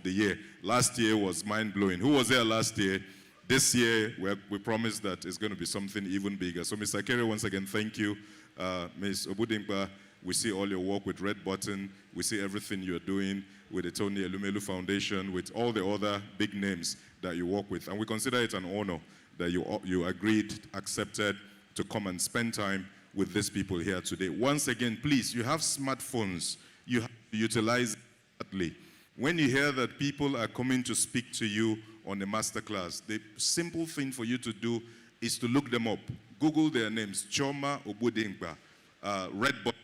the year. Last year was mind-blowing. Who was there last year? This year, we promised that it's going to be something even bigger. So, Mr. Kerry, once again, thank you. Ms. Obudimpa, we see all your work with Red Button. We see everything you're doing with the Tony Elumelu Foundation, with all the other big names that you work with. And we consider it an honor that you agreed, accepted to come and spend time with these people here today. Once again, please, you have smartphones. You have to utilize it. When you hear that people are coming to speak to you on a masterclass, the simple thing for you to do is to look them up. Google their names, Choma Obudimpa, Red Button.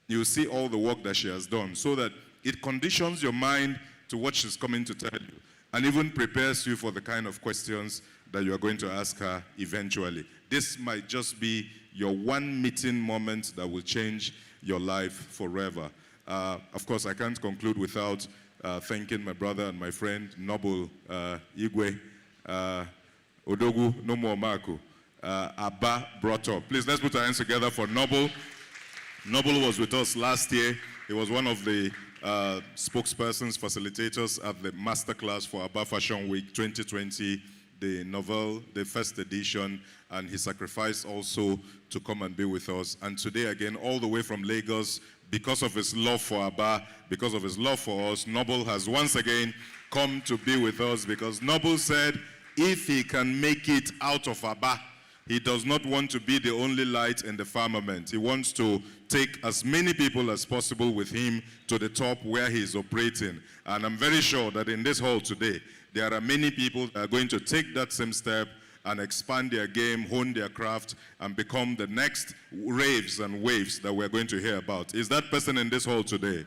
You'll see all the work that she has done so that it conditions your mind to what she's coming to tell you and even prepares you for the kind of questions that you are going to ask her eventually. This might just be your one meeting moment that will change your life forever. Of course, I can't conclude without thanking my brother and my friend, Noble Igwe, Odogu Nomo Marco, Abba brought up. Please, let's put our hands together for Noble. Noble was with us last year. He was one of the spokespersons, facilitators at the masterclass for Aba Fashion Week 2020, the novel, the first edition, and he sacrificed also to come and be with us. And today again, all the way from Lagos, because of his love for Aba, because of his love for us, Noble has once again come to be with us because Noble said if he can make it out of Aba, he does not want to be the only light in the firmament. He wants to take as many people as possible with him to the top where he is operating. And I'm very sure that in this hall today, there are many people that are going to take that same step and expand their game, hone their craft, and become the next raves and waves that we're going to hear about. Is that person in this hall today?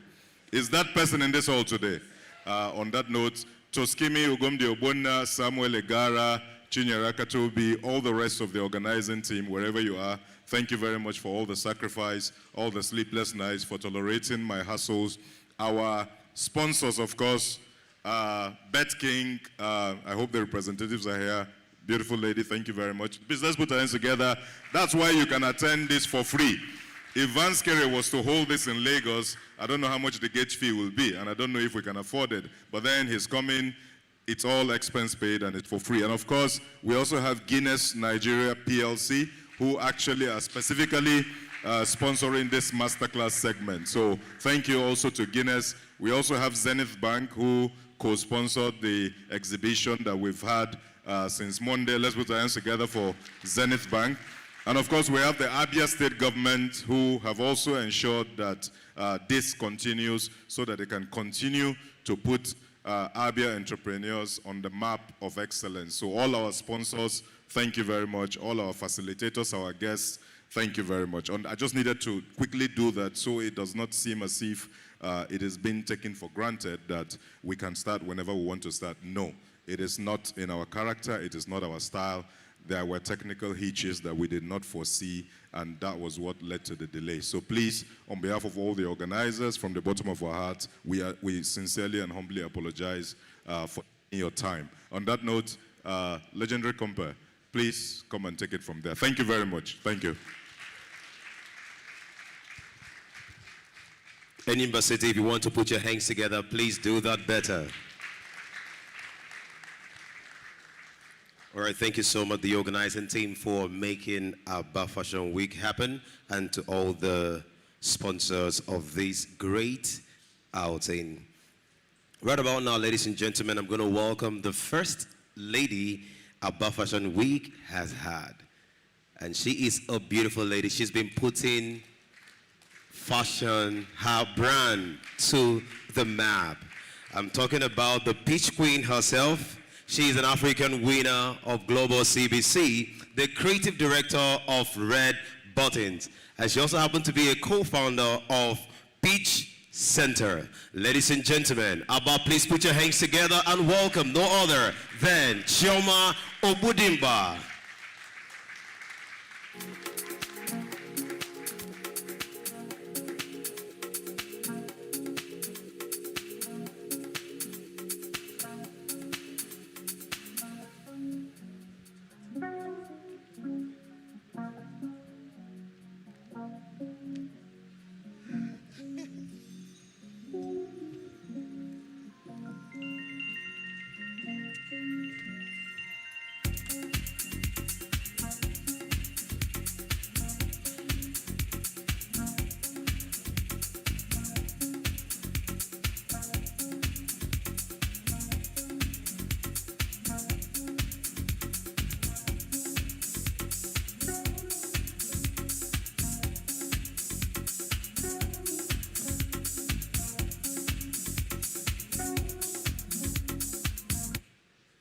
Is that person in this hall today? On that note, Toskimi Ugomdi Obona, Samuel Egara, Chinyere Katobi, all the rest of the organizing team, wherever you are, thank you very much for all the sacrifice, all the sleepless nights, for tolerating my hassles. Our sponsors, of course, Bet King, I hope the representatives are here. Beautiful lady, thank you very much. Please, let's put our hands together. That's why you can attend this for free. If Vance Kerry was to hold this in Lagos, I don't know how much the gate fee will be, and I don't know if we can afford it. But then he's coming. It's all expense paid and it's for free. And of course, we also have Guinness Nigeria PLC, who actually are specifically sponsoring this masterclass segment. So thank you also to Guinness. We also have Zenith Bank, who co-sponsored the exhibition that we've had since Monday. Let's put our hands together for Zenith Bank. And of course, we have the Abia State government, who have also ensured that this continues so that they can continue to put Abia entrepreneurs on the map of excellence. So all our sponsors, thank you very much. All our facilitators, our guests, thank you very much. And I just needed to quickly do that so it does not seem as if it is being taken for granted that we can start whenever we want to start. No, it is not in our character. It is not our style. There were technical hitches that we did not foresee, and that was what led to the delay. So please, on behalf of all the organizers, from the bottom of our hearts, we sincerely and humbly apologize for your time. On that note, legendary compare, please come and take it from there. Thank you very much. Thank you. Enimba City, if you want to put your hands together, please do that better. All right, thank you so much, the organizing team, for making Aba Fashion Week happen, and to all the sponsors of this great outing. Right about now, ladies and gentlemen, I'm going to welcome the first lady Aba Fashion Week has had. And she is a beautiful lady. She's been putting fashion, her brand, to the map. I'm talking about the Peach Queen herself. She is an African winner of Global CBC, the creative director of Red Buttons, and she also happened to be a co-founder of Peach Center. Ladies and gentlemen, Abba, please put your hands together and welcome no other than Chioma Obudimba.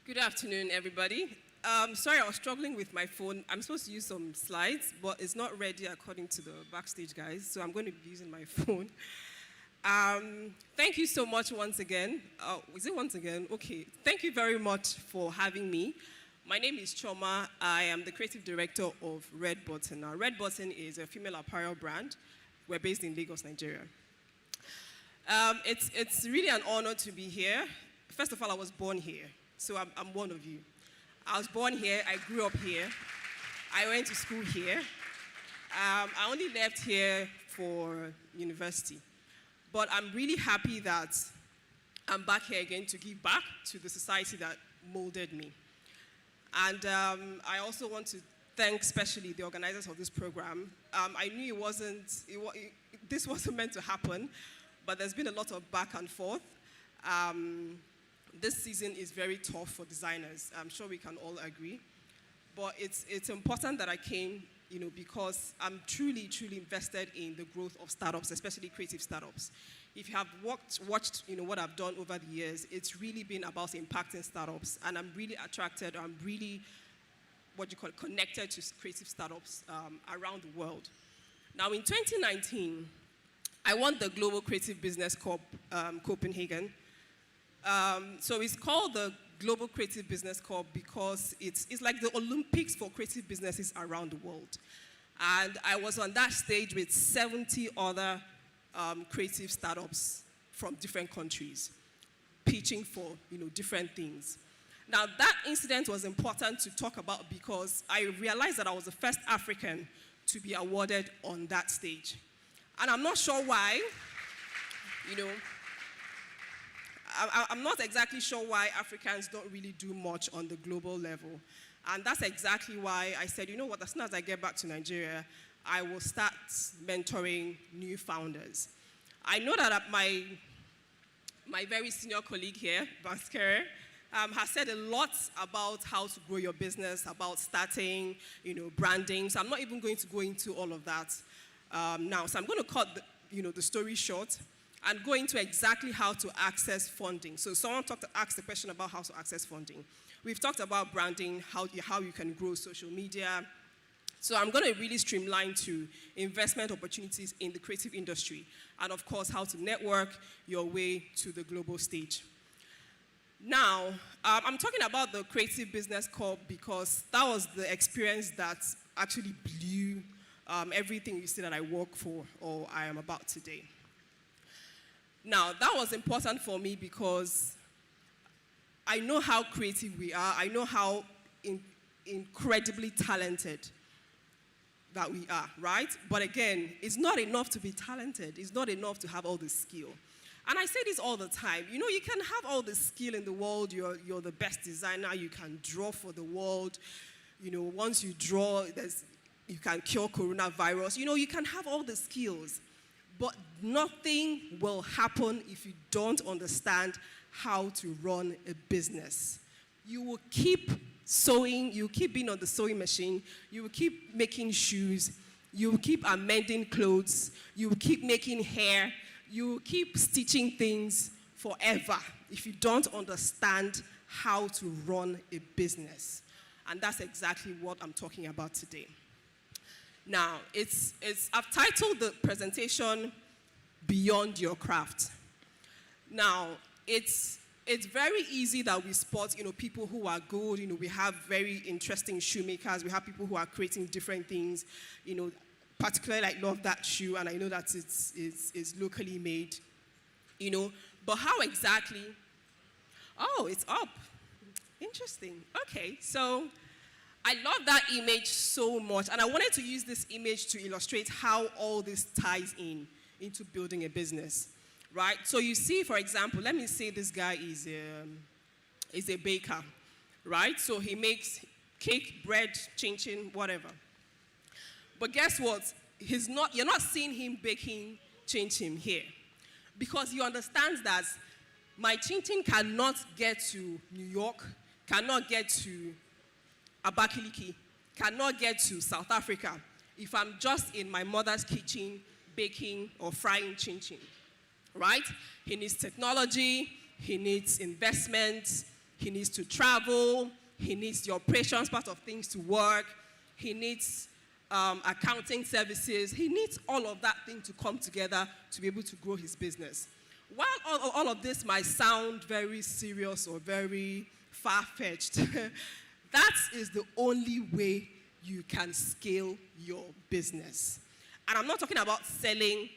Good afternoon, everybody. Sorry, I was struggling with my phone. I'm supposed to use some slides, but it's not ready according to the backstage guys, so I'm going to be using my phone. Thank you so much once again. Is it once again? Okay. Thank you very much for having me. My name is Choma. I am the creative director of Red Button. Now, Red Button is a female apparel brand. We're based in Lagos, Nigeria. It's really an honor to be here. First of all, I was born here. So I'm one of you. I was born here, I grew up here, I went to school here. I only left here for university. But I'm really happy that I'm back here again to give back to the society that molded me. And I also want to thank especially the organizers of this program. I knew this wasn't meant to happen, but there's been a lot of back and forth. This season is very tough for designers. I'm sure we can all agree. But it's important that I came, because I'm truly, truly invested in the growth of startups, especially creative startups. If you have watched, what I've done over the years, it's really been about impacting startups. And I'm really attracted, I'm really, connected to creative startups around the world. Now, in 2019, I won the Global Creative Business Corp Copenhagen. So it's called the Global Creative Business Corp because it's like the Olympics for creative businesses around the world. And I was on that stage with 70 other creative startups from different countries, pitching for different things. Now that incident was important to talk about because I realized that I was the first African to be awarded on that stage. And I'm not sure why, I'm not exactly sure why Africans don't really do much on the global level. And that's exactly why I said, as soon as I get back to Nigeria, I will start mentoring new founders. I know that my very senior colleague here, Vanskere, has said a lot about how to grow your business, about starting, branding. So I'm not even going to go into all of that now. So I'm going to cut the story short and go into exactly how to access funding. So someone asked the question about how to access funding. We've talked about branding, how you can grow social media. So I'm going to really streamline to investment opportunities in the creative industry, and of course, how to network your way to the global stage. Now, I'm talking about the Creative Business Corp because that was the experience that actually blew everything you see that I work for or I am about today. Now, that was important for me because I know how creative we are. I know how incredibly talented that we are, right? But again, it's not enough to be talented. It's not enough to have all the skill. And I say this all the time. You can have all the skill in the world. You're the best designer. You can draw for the world. Once you draw, you can cure coronavirus. You can have all the skills. But nothing will happen if you don't understand how to run a business. You will keep sewing, you will keep being on the sewing machine, you will keep making shoes, you will keep amending clothes, you will keep making hair, you will keep stitching things forever if you don't understand how to run a business. And that's exactly what I'm talking about today. Now, I've titled the presentation, Beyond Your Craft. Now, it's very easy that we spot, people who are good. We have very interesting shoemakers. We have people who are creating different things. Particularly, I love that shoe, and I know that it's locally made. But how exactly? Oh, it's up. Interesting. Okay, so I love that image so much, and I wanted to use this image to illustrate how all this ties into building a business, right? So you see, for example, let me say this guy is a baker, right? So he makes cake, bread, chin-chin, whatever. But guess what? You're not seeing him baking chin-chin here, because he understands that my chin-chin cannot get to New York, cannot get to Abakaliki, cannot get to South Africa if I'm just in my mother's kitchen baking or frying chin-chin, right? He needs technology, he needs investments, he needs to travel, he needs the operations part of things to work, he needs accounting services, he needs all of that thing to come together to be able to grow his business. While all of this might sound very serious or very far-fetched, that is the only way you can scale your business. And I'm not talking about selling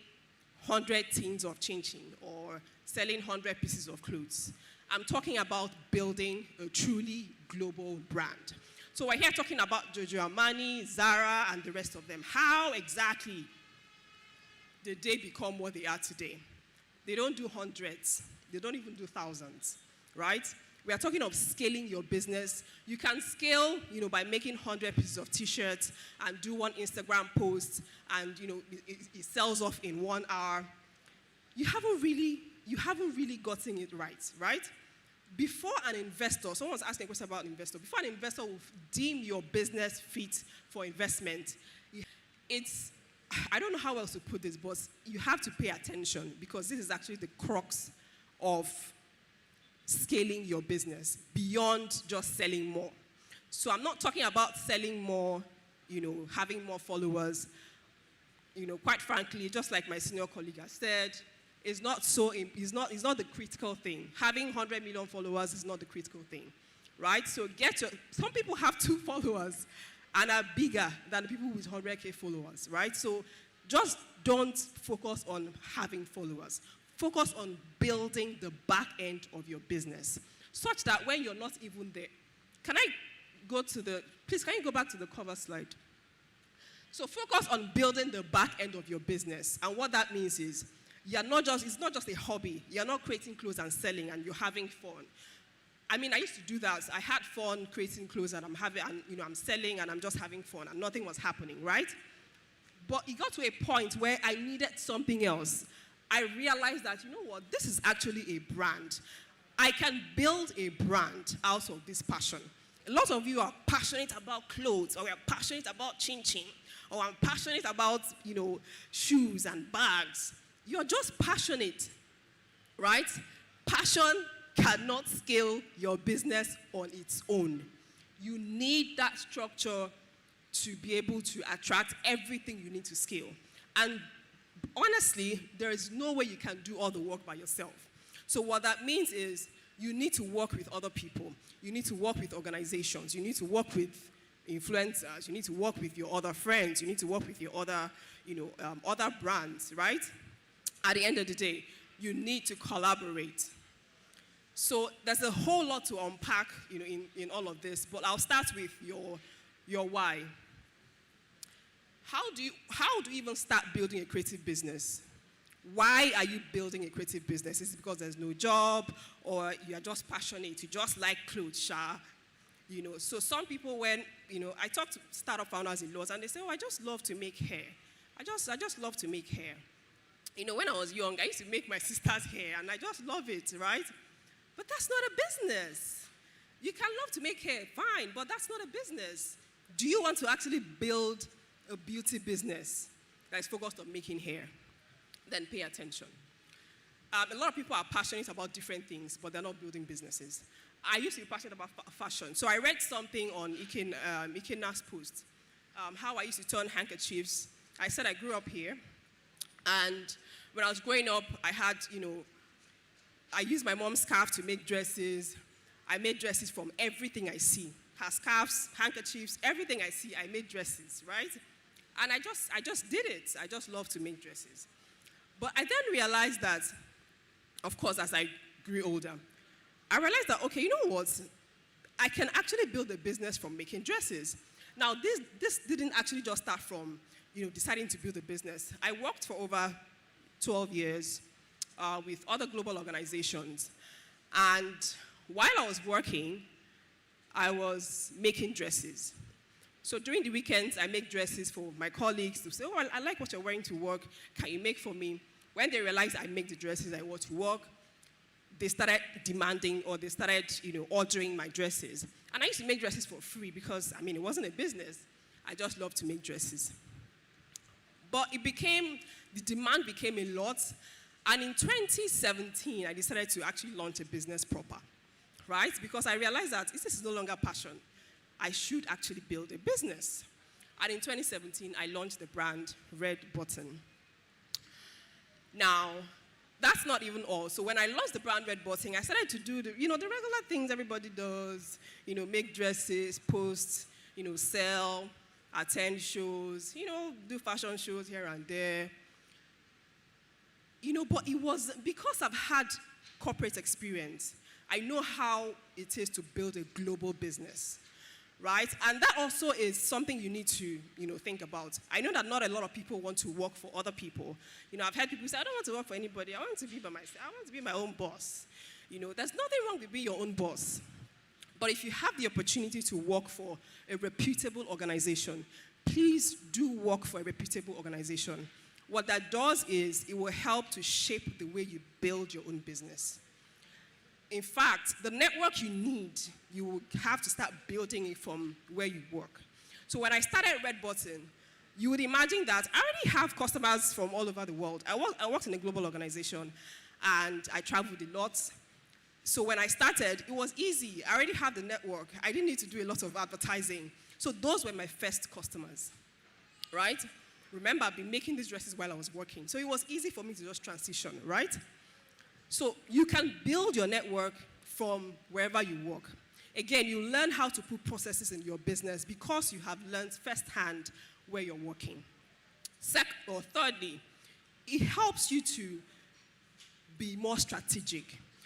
100 tins of chin-chin or selling 100 pieces of clothes. I'm talking about building a truly global brand. So we're here talking about Giorgio Armani, Zara, and the rest of them. How exactly did they become what they are today? They don't do hundreds. They don't even do thousands, right? We are talking of scaling your business. You can scale, by making 100 pieces of T-shirts and do one Instagram post, and it sells off in 1 hour. You haven't really gotten it right? Before an investor, someone was asking a question about an investor. Before an investor will deem your business fit for investment, I don't know how else to put this, but you have to pay attention, because this is actually the crux of scaling your business beyond just selling more. So I'm not talking about selling more, having more followers. Quite frankly, just like my senior colleague has said, it's not the critical thing. Having 100 million followers is not the critical thing, right? So some people have 2 followers and are bigger than the people with 100K followers, right? So just don't focus on having followers. Focus on building the back end of your business, such that when you're not even there. Can you go back to the cover slide? So focus on building the back end of your business. And what that means is, it's not just a hobby. You're not creating clothes and selling and you're having fun. I mean, I used to do that. I had fun creating clothes and I'm selling and I'm just having fun and nothing was happening, right? But it got to a point where I needed something else. I realized that, this is actually a brand. I can build a brand out of this passion. A lot of you are passionate about clothes, or you're passionate about chin-chin, or I'm passionate about, shoes and bags. You're just passionate, right? Passion cannot scale your business on its own. You need that structure to be able to attract everything you need to scale. And honestly, there is no way you can do all the work by yourself. So what that means is you need to work with other people. You need to work with organizations. You need to work with influencers. You need to work with your other friends. You need to work with your other, other brands, right? At the end of the day, you need to collaborate. So there's a whole lot to unpack, in all of this, but I'll start with your why. How do you even start building a creative business? Why are you building a creative business? Is it because there's no job, or you are just passionate, you just like clothes, Sha? So some people, when, I talk to startup founders in laws, and they say, I just love to make hair. I just love to make hair. When I was young, I used to make my sister's hair, and I just love it, right? But that's not a business. You can love to make hair, fine, but that's not a business. Do you want to actually build a beauty business that is focused on making hair? Then pay attention. A lot of people are passionate about different things, but they're not building businesses. I used to be passionate about fashion. So I read something on Ikena's post, how I used to turn handkerchiefs. I said I grew up here. And when I was growing up, I had, I used my mom's scarf to make dresses. I made dresses from everything I see. Her scarves, handkerchiefs, everything I see, I made dresses, right? And I just did it. I just love to make dresses. But I then realized that, of course, as I grew older, I realized that, okay, you know what? I can actually build a business from making dresses. Now, this didn't actually just start from, deciding to build a business. I worked for over 12 years with other global organizations. And while I was working, I was making dresses. So during the weekends, I make dresses for my colleagues to say, oh, I like what you're wearing to work. Can you make for me? When they realized I make the dresses I wore to work, they started demanding, or they started, ordering my dresses. And I used to make dresses for free because, it wasn't a business. I just loved to make dresses. But the demand became a lot. And in 2017, I decided to actually launch a business proper, right? Because I realized that this is no longer passion. I should actually build a business. And in 2017, I launched the brand Red Button. Now, that's not even all. So when I launched the brand Red Button, I started to do the regular things everybody does, make dresses, post, sell, attend shows, do fashion shows here and there. But it was because I've had corporate experience. I know how it is to build a global business, right? And that also is something you need to, think about. I know that not a lot of people want to work for other people. I've heard people say, I don't want to work for anybody. I want to be by myself. I want to be my own boss. There's nothing wrong with being your own boss. But if you have the opportunity to work for a reputable organization, please do work for a reputable organization. What that does is it will help to shape the way you build your own business. In fact, the network you need, you will have to start building it from where you work. So when I started Red Button, you would imagine that I already have customers from all over the world. I worked in a global organization, and I traveled a lot. So when I started, it was easy. I already had the network. I didn't need to do a lot of advertising. So those were my first customers, right? Remember, I've been making these dresses while I was working. So it was easy for me to just transition, right? So you can build your network from wherever you work. Again, you learn how to put processes in your business because you have learned firsthand where you're working. Thirdly, it helps you to be more strategic.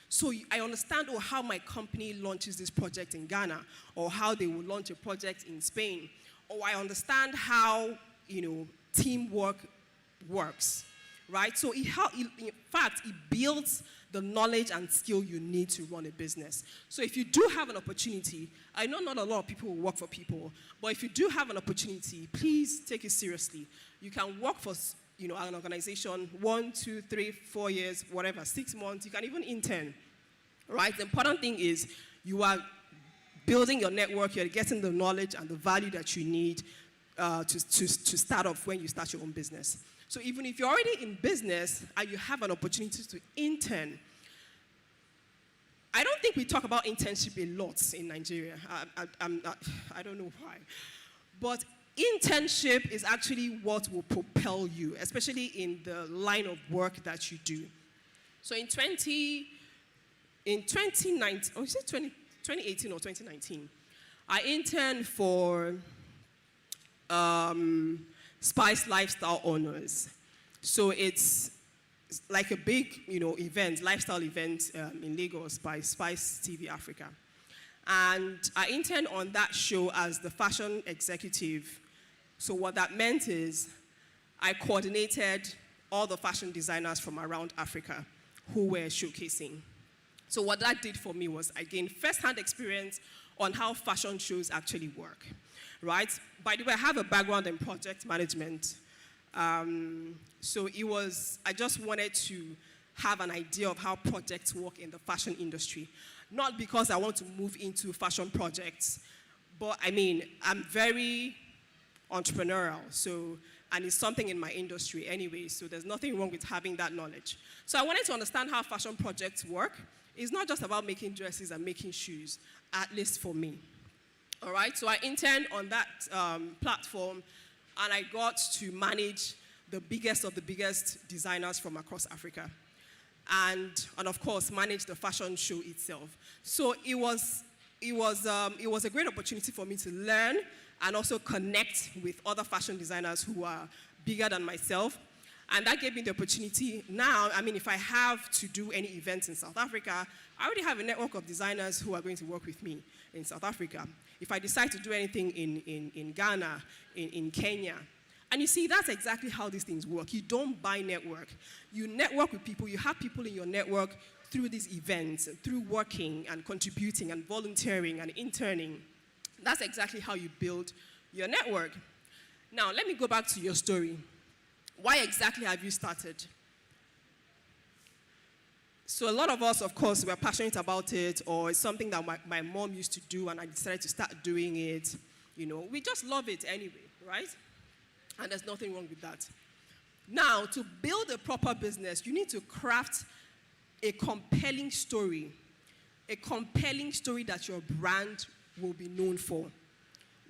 So I understand how my company launches this project in Ghana, or how they will launch a project in Spain, or I understand how, teamwork works, right? So in fact, it builds the knowledge and skill you need to run a business. So if you do have an opportunity, I know not a lot of people will work for people, but if you do have an opportunity, please take it seriously. You can work for an organization 1, 2, 3, 4 years, whatever, 6 months. You can even intern, right? The important thing is you are building your network. You're getting the knowledge and the value that you need to start off when you start your own business. So even if you're already in business and you have an opportunity to intern, I don't think we talk about internship a lot in Nigeria. I don't know why. But internship is actually what will propel you, especially in the line of work that you do. So in 2019, or is it 2018 or 2019, I interned for Spice Lifestyle Owners. So it's like a big, event, lifestyle event in Lagos by Spice TV Africa. And I interned on that show as the fashion executive. So what that meant is I coordinated all the fashion designers from around Africa who were showcasing. So what that did for me was I gained first-hand experience on how fashion shows actually work, right? By the way, I have a background in project management. So I just wanted to have an idea of how projects work in the fashion industry. Not because I want to move into fashion projects, but I'm very entrepreneurial. So and it's something in my industry anyway, so there's nothing wrong with having that knowledge. So I wanted to understand how fashion projects work. It's not just about making dresses and making shoes, at least for me. All right, so I interned on that platform, and I got to manage the biggest of the biggest designers from across Africa. And of course, manage the fashion show itself. So it was a great opportunity for me to learn and also connect with other fashion designers who are bigger than myself. And that gave me the opportunity. Now, I mean, if I have to do any events in South Africa, I already have a network of designers who are going to work with me in South Africa. If I decide to do anything in Ghana, in Kenya. And you see, that's exactly how these things work. You don't buy network. You network with people. You have people in your network through these events, through working and contributing and volunteering and interning. That's exactly how you build your network. Now, let me go back to your story. Why exactly have you started? So a lot of us, of course, we're passionate about it, or it's something that my mom used to do and I decided to start doing it. You know, we just love it anyway, right? And there's nothing wrong with that. Now, to build a proper business, you need to craft a compelling story that your brand will be known for.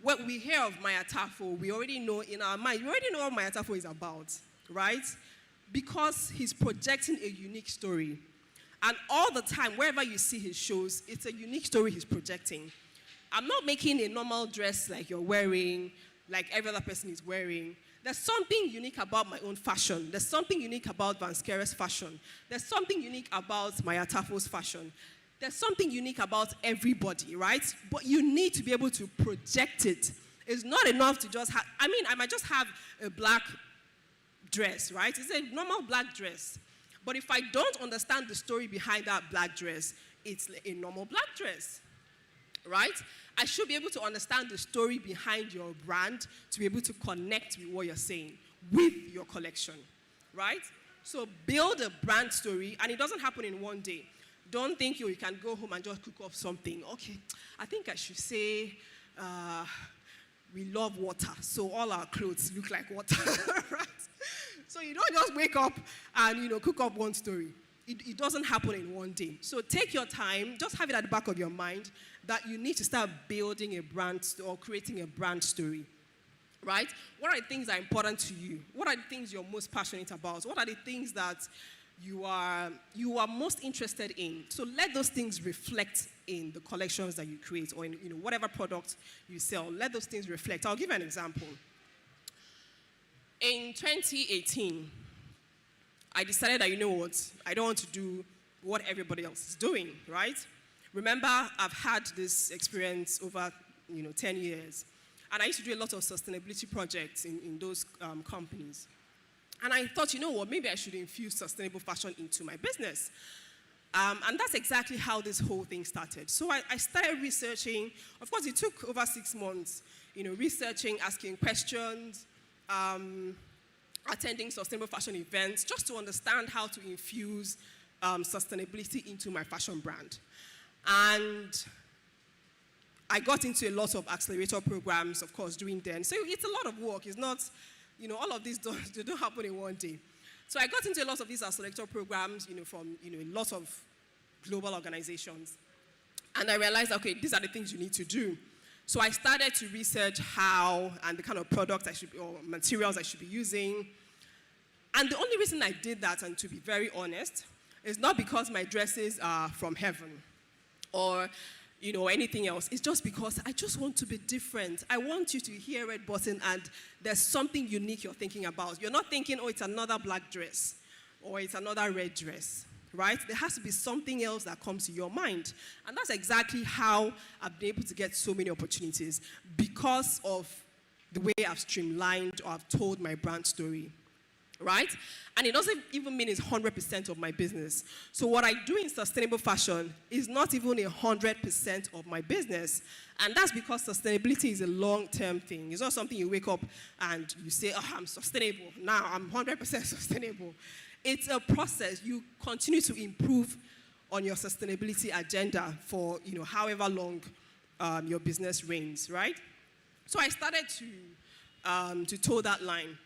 When we hear of Maya Tafo, we already know in our mind, we already know what Maya Tafo is about, right? Because he's projecting a unique story. And all the time, wherever you see his shows, it's a unique story he's projecting. I'm not making a normal dress like you're wearing, like every other person is wearing. There's something unique about my own fashion. There's something unique about Vanskere's fashion. There's something unique about Maya Tafo's fashion. There's something unique about everybody, right? But you need to be able to project it. It's not enough to just have, I mean, I might just have a black dress, right? It's a normal black dress. But if I don't understand the story behind that black dress, it's a normal black dress, right? I should be able to understand the story behind your brand to be able to connect with what you're saying with your collection, right? So build a brand story, and it doesn't happen in one day. Don't think you can go home and just cook up something. Okay, I think I should say we love water, so all our clothes look like water, right? So you don't just wake up and cook up one story. It doesn't happen in one day. So take your time, just have it at the back of your mind that you need to start building a brand or creating a brand story, right? What are the things that are important to you? What are the things you're most passionate about? What are the things that you are most interested in? So let those things reflect in the collections that you create or in whatever product you sell. Let those things reflect. I'll give you an example. In 2018, I decided that, I don't want to do what everybody else is doing, right? Remember, I've had this experience over, 10 years. And I used to do a lot of sustainability projects in those companies. And I thought, maybe I should infuse sustainable fashion into my business. And that's exactly how this whole thing started. So I started researching. Of course, it took over 6 months, researching, asking questions, attending sustainable fashion events, just to understand how to infuse sustainability into my fashion brand. And I got into a lot of accelerator programs, of course, during then. So it's a lot of work. It's not, all of these don't happen in one day. So I got into a lot of these accelerator programs, from, a lot of global organizations. And I realized, okay, these are the things you need to do. So I started to research how and the kind of products or materials I should be using. And the only reason I did that, and to be very honest, is not because my dresses are from heaven or, anything else. It's just because I just want to be different. I want you to hear Red Button and there's something unique you're thinking about. You're not thinking, oh, it's another black dress or it's another red dress, right? There has to be something else that comes to your mind. And that's exactly how I've been able to get so many opportunities, because of the way I've streamlined or I've told my brand story, right? And it doesn't even mean it's 100% of my business. So what I do in sustainable fashion is not even 100% of my business. And that's because sustainability is a long-term thing. It's not something you wake up and you say, oh, I'm sustainable. Now I'm 100% sustainable. It's a process. You continue to improve on your sustainability agenda for, however long your business reigns, right? So I started to toe that line.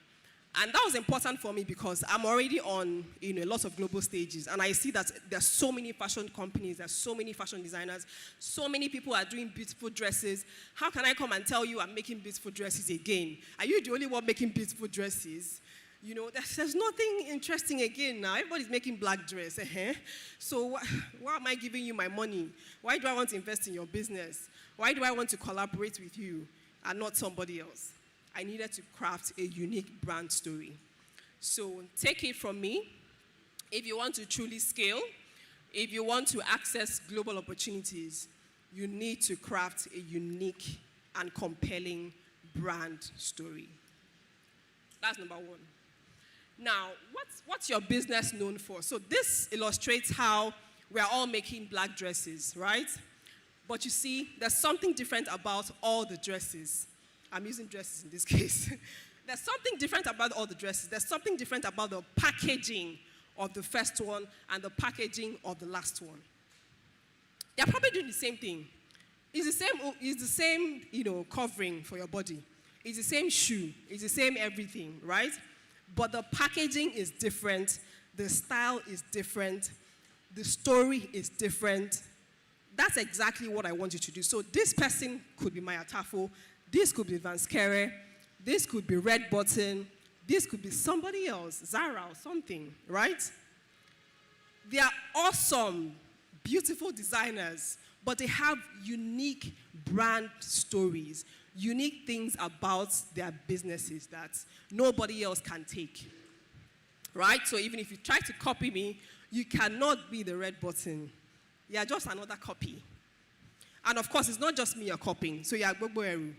And that was important for me because I'm already on a lot of global stages. And I see that there's so many fashion companies, there's so many fashion designers, so many people are doing beautiful dresses. How can I come and tell you I'm making beautiful dresses again? Are you the only one making beautiful dresses? There's nothing interesting again now. Everybody's making black dress. So why am I giving you my money? Why do I want to invest in your business? Why do I want to collaborate with you and not somebody else? I needed to craft a unique brand story. So take it from me. If you want to truly scale, if you want to access global opportunities, you need to craft a unique and compelling brand story. That's number one. Now, what's your business known for? So this illustrates how we are all making black dresses, right? But you see, there's something different about all the dresses. I'm using dresses in this case. There's something different about all the dresses. There's something different about the packaging of the first one and the packaging of the last one. They're probably doing the same thing. It's the same, covering for your body. It's the same shoe. It's the same everything, right? But the packaging is different. The style is different. The story is different. That's exactly what I want you to do. So this person could be Maya Tafo. This could be Van Skere. This could be Red Button. This could be somebody else, Zara or something, right? They are awesome, beautiful designers, but they have unique brand stories, unique things about their businesses that nobody else can take, right? So even if you try to copy me, you cannot be the Red Button. You are just another copy. And of course, it's not just me you're copying. So you are Gbogbo Eru.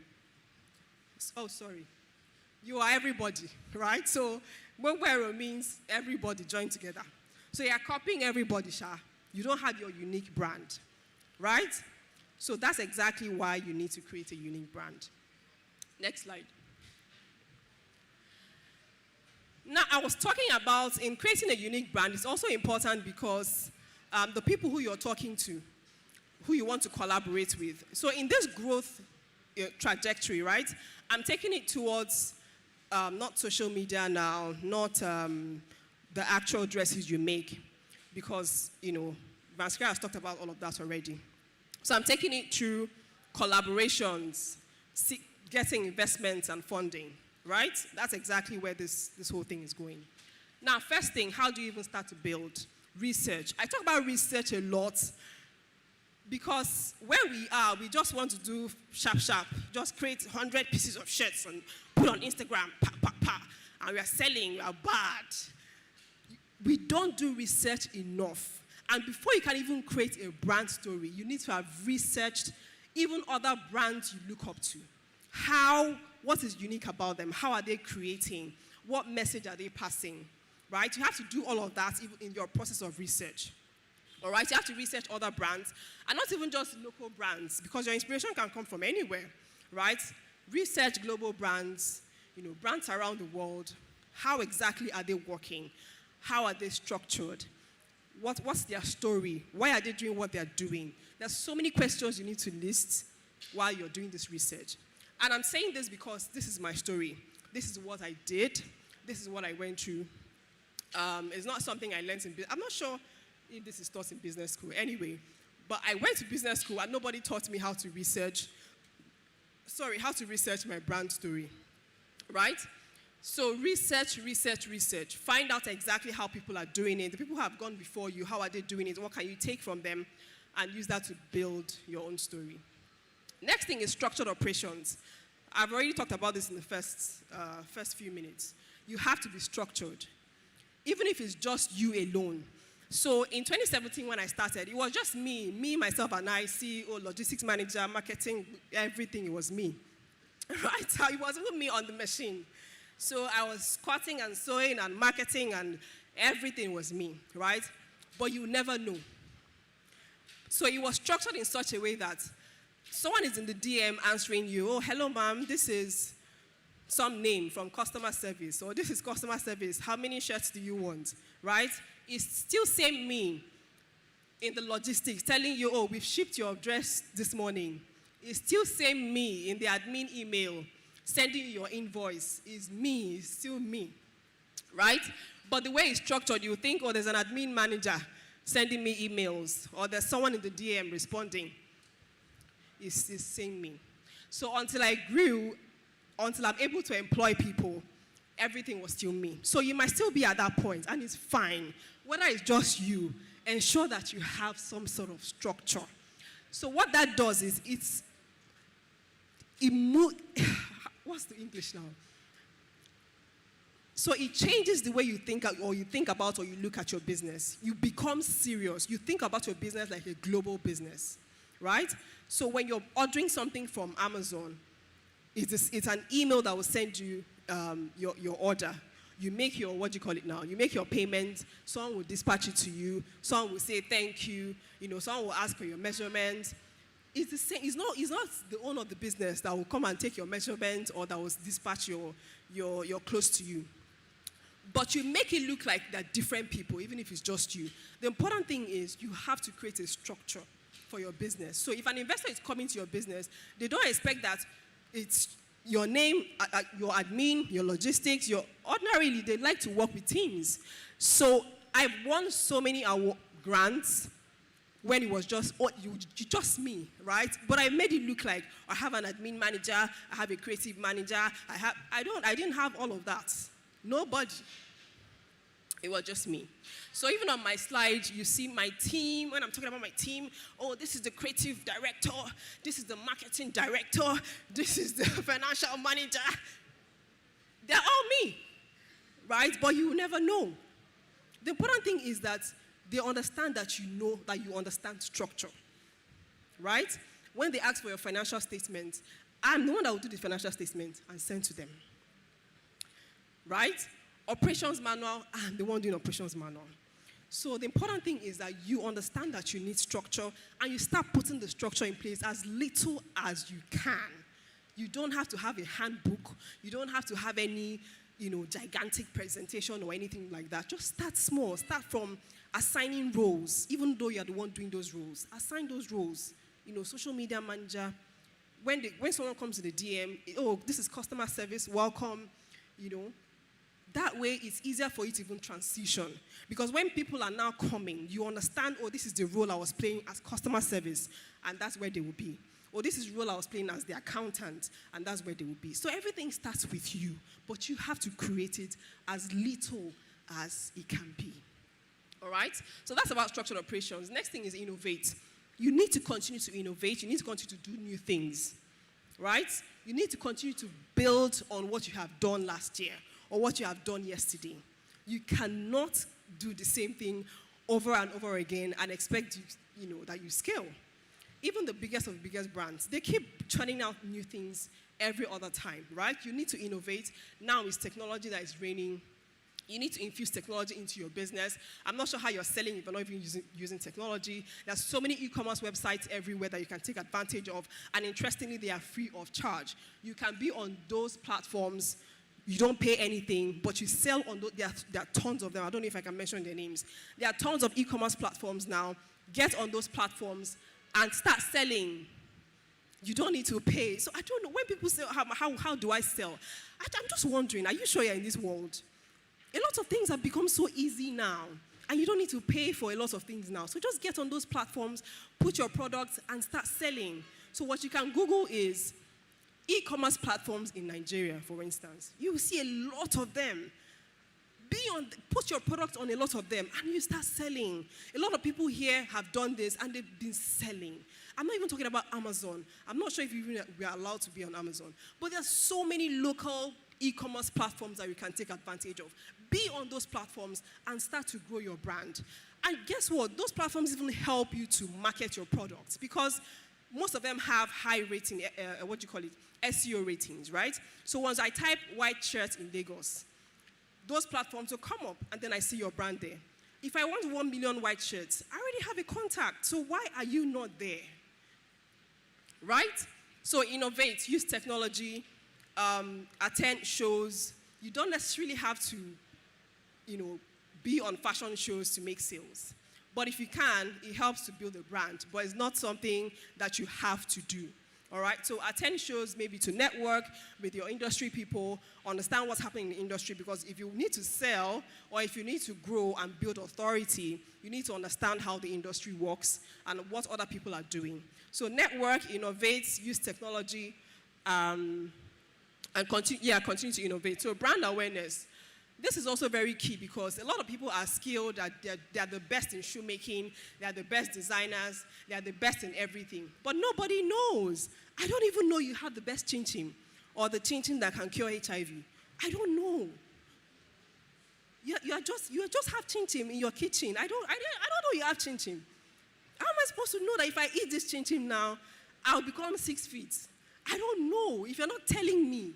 Oh, sorry. You are everybody, right? So Gbogbo Eru means everybody joined together. So you are copying everybody, Sha. You don't have your unique brand, right? So that's exactly why you need to create a unique brand. Next slide. Now, I was talking about in creating a unique brand, it's also important because the people who you're talking to, who you want to collaborate with. So in this growth trajectory, right, I'm taking it towards not social media now, not the actual dresses you make, because, Van Skere has talked about all of that already. So I'm taking it through collaborations, getting investments and funding, right? That's exactly where this whole thing is going. Now, first thing, how do you even start to build? Research. I talk about research a lot because where we are, we just want to do sharp, just create 100 pieces of shirts and put on Instagram, and we are selling, we are bad. We don't do research enough. And before you can even create a brand story, you need to have researched even other brands you look up to. What is unique about them? How are they creating? What message are they passing? Right? You have to do all of that even in your process of research. All right? You have to research other brands, and not even just local brands, because your inspiration can come from anywhere, right? Research global brands, brands around the world. How exactly are they working? How are they structured? What's their story? Why are they doing what they're doing? There's so many questions you need to list while you're doing this research. And I'm saying this because this is my story. This is what I did. This is what I went through. It's not something I learned in business. I'm not sure if this is taught in business school anyway, but I went to business school and nobody taught me how to research my brand story, right? So research. Find out exactly how people are doing it. The people who have gone before you, how are they doing it? What can you take from them and use that to build your own story? Next thing is structured operations. I've already talked about this in the first few minutes. You have to be structured, even if it's just you alone. So in 2017 when I started, it was just me, myself and I, CEO, logistics manager, marketing, everything, it was me, right? So it was even me on the machine. So I was cutting and sewing and marketing and everything was me, right? But you never know. So it was structured in such a way that someone is in the DM answering you, oh, hello, ma'am, this is some name from customer service, or this is customer service, how many shirts do you want, right? It's still same me in the logistics telling you, oh, we've shipped your dress this morning. It's still same me in the admin email sending you your invoice. It's me, it's still me, right? But the way it's structured, you think, oh, there's an admin manager sending me emails, or there's someone in the DM responding. It's saying me. So until I grew, until I'm able to employ people, everything was still me. So you might still be at that point, and it's fine. Whether it's just you, ensure that you have some sort of structure. So what that does is what's the English now? So it changes the way you think about or you look at your business. You become serious. You think about your business like a global business, right? So when you're ordering something from Amazon, it's an email that will send you your order. You make your, you make your payment, someone will dispatch it to you, someone will say thank you, someone will ask for your measurements. It's the same. It's not the owner of the business that will come and take your measurement or that will dispatch your clothes to you. But you make it look like they're different people, even if it's just you. The important thing is you have to create a structure for your business. So if an investor is coming to your business, they don't expect that it's your name, your admin, your logistics, ordinarily, they like to work with teams. So I've won so many grants when it was just me, right? But I made it look like I have an admin manager, I have a creative manager, I didn't have all of that. Nobody. It was just me. So even on my slide, you see my team. When I'm talking about my team, oh, this is the creative director, this is the marketing director, this is the financial manager. They're all me, right? But you will never know. The important thing is that they understand that you understand structure, right? When they ask for your financial statement, I'm the one that will do the financial statement and send to them, right? Operations manual, I'm the one doing operations manual. So the important thing is that you understand that you need structure and you start putting the structure in place as little as you can. You don't have to have a handbook. You don't have to have any, gigantic presentation or anything like that. Just start small. Start from assigning roles, even though you're the one doing those roles. Assign those roles. Social media manager. When someone comes to the DM, oh, this is customer service, welcome, That way, it's easier for you to even transition. Because when people are now coming, you understand, oh, this is the role I was playing as customer service, and that's where they will be. Or this is the role I was playing as the accountant, and that's where they will be. So everything starts with you, but you have to create it as little as it can be. All right? So that's about structured operations. Next thing is innovate. You need to continue to innovate. You need to continue to do new things. Right? You need to continue to build on what you have done last year or what you have done yesterday. You cannot do the same thing over and over again and expect that you scale. Even the biggest of the biggest brands, they keep churning out new things every other time, right? You need to innovate. Now it's technology that is reigning. You need to infuse technology into your business. I'm not sure how you're selling if you're not even using technology. There's so many e-commerce websites everywhere that you can take advantage of. And interestingly, they are free of charge. You can be on those platforms. You don't pay anything, but you sell on those. There are tons of them. I don't know if I can mention their names. There are tons of e-commerce platforms now. Get on those platforms and start selling. You don't need to pay. So I don't know. When people say, how do I sell? I'm just wondering, are you sure you're in this world? A lot of things have become so easy now, and you don't need to pay for a lot of things now. So just get on those platforms, put your products, and start selling. So what you can Google is e-commerce platforms in Nigeria, for instance. You will see a lot of them. Put your product on a lot of them, and you start selling. A lot of people here have done this, and they've been selling. I'm not even talking about Amazon. I'm not sure if we are allowed to be on Amazon. But there are so many local e-commerce platforms that you can take advantage of. Be on those platforms and start to grow your brand. And guess what? Those platforms even help you to market your products because most of them have high rating, SEO ratings, right? So once I type white shirt in Lagos, those platforms will come up and then I see your brand there. If I want 1 million white shirts, I already have a contact. So why are you not there? Right? So innovate, use technology, attend shows. You don't necessarily have to, be on fashion shows to make sales. But if you can, it helps to build a brand. But it's not something that you have to do. All right, so attend shows maybe to network with your industry people, understand what's happening in the industry, because if you need to sell or if you need to grow and build authority, you need to understand how the industry works and what other people are doing. So network, innovate, use technology, and continue to innovate. So brand awareness. This is also very key because a lot of people are skilled, they're the best in shoemaking, they're the best designers, they're the best in everything. But nobody knows. I don't even know you have the best chin-chin or the chin-chin that can cure HIV. I don't know. You just have chin-chin in your kitchen. I don't know you have chin-chin. How am I supposed to know that if I eat this chin-chin now, I'll become 6 feet? I don't know if you're not telling me.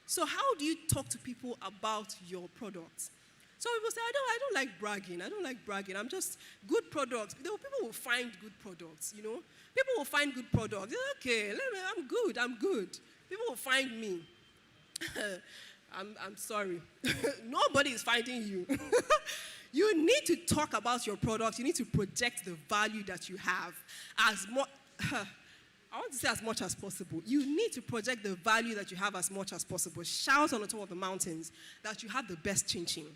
So how do you talk to people about your products? So people say, I don't like bragging. I don't like bragging. I'm just good products. People will find good products, People will find good products. Okay, I'm good. People will find me. I'm sorry. Nobody is finding you. You need to talk about your products. You need to project the value that you have as much. I want to say as much as possible. You need to project the value that you have as much as possible. Shout on the top of the mountains that you have the best chin-chin.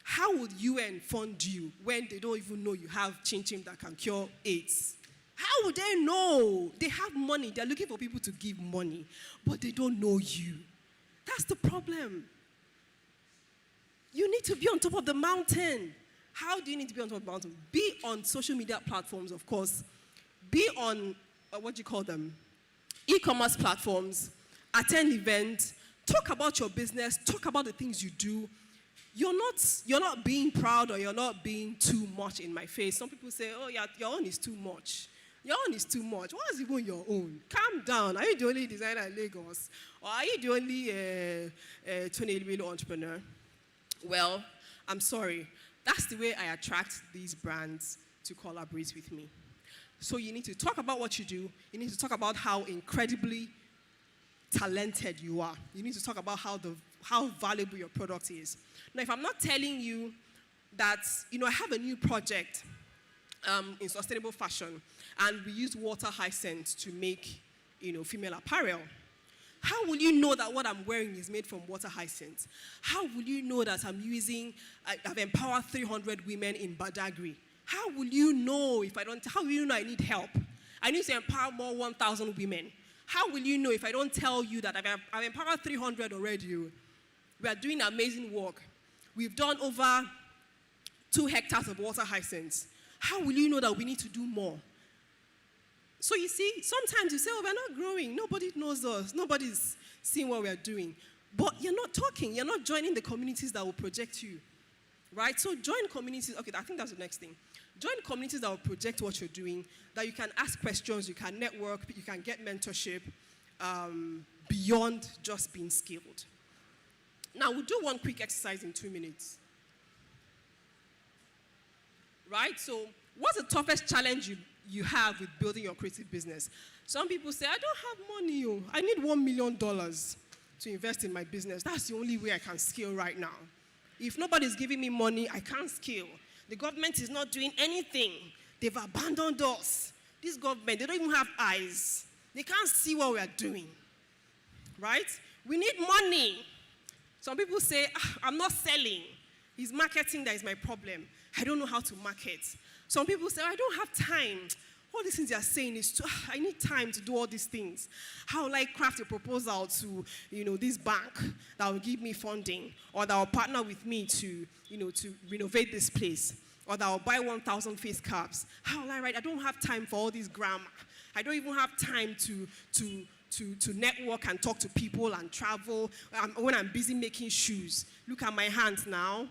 How would UN fund you when they don't even know you have chin-chin that can cure AIDS? How would they know? They have money. They're looking for people to give money, but they don't know you. That's the problem. You need to be on top of the mountain. How do you need to be on top of the mountain? Be on social media platforms, of course. Be on what do you call them? E-commerce platforms, attend events, talk about your business, talk about the things you do. You're not being proud or you're not being too much in my face. Some people say, oh, yeah, your own is too much. Your own is too much. What is even your own? Calm down. Are you the only designer in Lagos? Or are you the only 20 entrepreneur? Well, I'm sorry. That's the way I attract these brands to collaborate with me. So you need to talk about what you do. You need to talk about how incredibly talented you are. You need to talk about how valuable your product is. Now, if I'm not telling you that, I have a new project in sustainable fashion, and we use water hyacinth to make, female apparel. How will you know that what I'm wearing is made from water hyacinth? How will you know that I've empowered 300 women in Badagry? How will you know how will you know I need help? I need to empower more 1,000 women. How will you know if I don't tell you that I've empowered 300 already? We are doing amazing work. We've done over 2 hectares of water hyacinths. How will you know that we need to do more? So you see, sometimes you say, oh, we're not growing. Nobody knows us. Nobody's seeing what we're doing. But you're not talking. You're not joining the communities that will project you. Right? So join communities. Okay, I think that's the next thing. Join communities that will project what you're doing, that you can ask questions, you can network, you can get mentorship beyond just being skilled. Now, we'll do one quick exercise in 2 minutes. Right? So what's the toughest challenge you have with building your creative business? Some people say, I don't have money. I need $1 million to invest in my business. That's the only way I can scale right now. If nobody's giving me money, I can't scale. The government is not doing anything. They've abandoned us. This government, they don't even have eyes. They can't see what we are doing. Right? We need money. Some people say, I'm not selling. It's marketing that is my problem. I don't know how to market. Some people say, I don't have time. All these things they are saying is, I need time to do all these things. How will I craft a proposal to, this bank that will give me funding, or that will partner with me to renovate this place, or that will buy 1,000 face caps? How will I write? I don't have time for all this grammar. I don't even have time to network and talk to people and travel when I'm busy making shoes. Look at my hands now.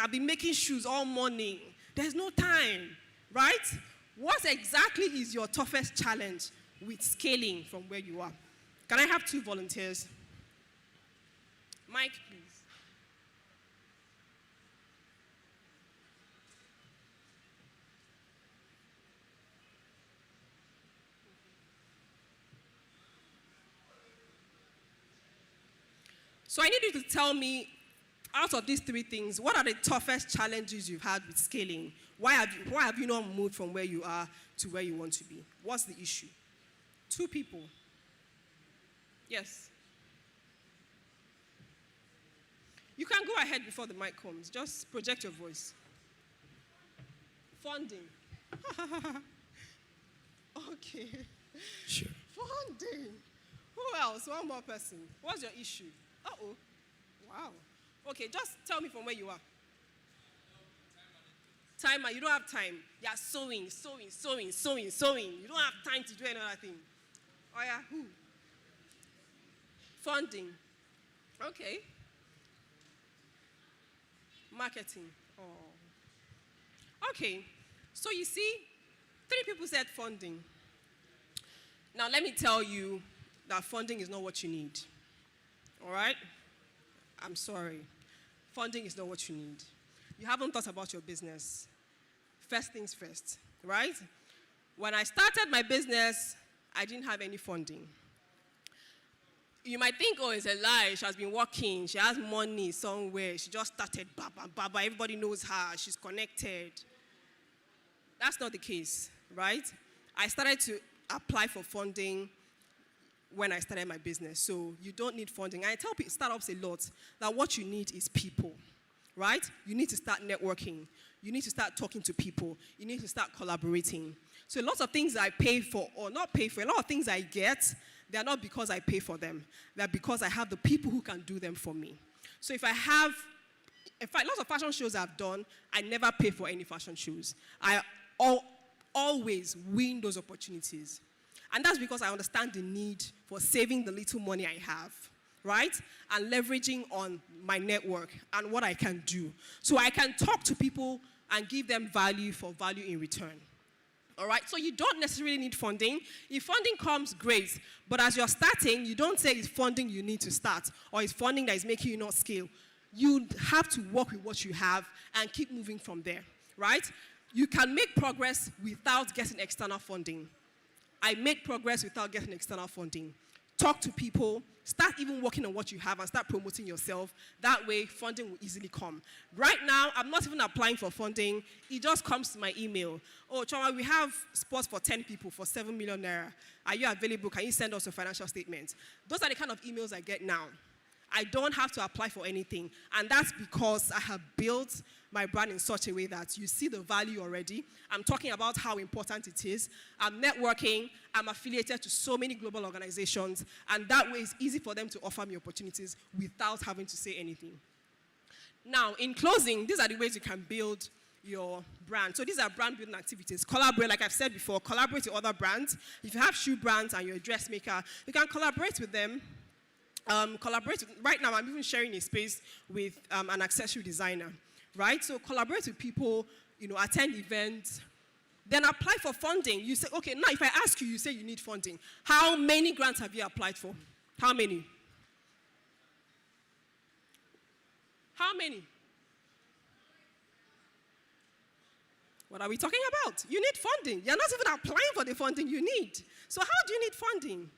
I've been making shoes all morning. There's no time, right? What exactly is your toughest challenge with scaling from where you are? Can I have 2 volunteers? Mike, please. So I need you to tell me, out of these 3 things, what are the toughest challenges you've had with scaling? Why have you not moved from where you are to where you want to be? What's the issue? 2 people. Yes. You can go ahead before the mic comes. Just project your voice. Funding. Okay. Sure. Funding. Who else? One more person. What's your issue? Uh-oh. Wow. Okay, just tell me from where you are. Time, you don't have time. You are sewing. You don't have time to do another thing. Oh yeah, who? Funding. Okay. Marketing. Oh. Okay. So you see, 3 people said funding. Now let me tell you that funding is not what you need. All right? I'm sorry. Funding is not what you need. You haven't thought about your business. First things first, right? When I started my business, I didn't have any funding. You might think, oh, it's a lie. She has been working. She has money somewhere. She just started, baba. Everybody knows her. She's connected. That's not the case, right? I started to apply for funding when I started my business. So you don't need funding. I tell startups a lot that what you need is people, right? You need to start networking. You need to start talking to people. You need to start collaborating. So lots of things I pay for or not pay for, a lot of things I get, they're not because I pay for them. They're because I have the people who can do them for me. So in fact, lots of fashion shows I've done, I never pay for any fashion shows. I always win those opportunities. And that's because I understand the need for saving the little money I have, right? And leveraging on my network and what I can do. So I can talk to people and give them value for value in return. All right? So you don't necessarily need funding. If funding comes, great. But as you're starting, you don't say it's funding you need to start or it's funding that is making you not scale. You have to work with what you have and keep moving from there, right? You can make progress without getting external funding. I make progress without getting external funding. Talk to people, start even working on what you have and start promoting yourself. That way, funding will easily come. Right now, I'm not even applying for funding. It just comes to my email. Oh, Choma, we have spots for 10 people for 7 million naira. Are you available? Can you send us a financial statement? Those are the kind of emails I get now. I don't have to apply for anything. And that's because I have built my brand in such a way that you see the value already. I'm talking about how important it is. I'm networking. I'm affiliated to so many global organizations. And that way it's easy for them to offer me opportunities without having to say anything. Now, in closing, these are the ways you can build your brand. So these are brand building activities. Collaborate, like I've said before, collaborate with other brands. If you have shoe brands and you're a dressmaker, you can collaborate with them. Right now, I'm even sharing a space with an accessory designer, right? So collaborate with people, attend events, then apply for funding. You say, okay, now if I ask you, you say you need funding. How many grants have you applied for? How many? How many? What are we talking about? You need funding. You're not even applying for the funding you need. So how do you need funding,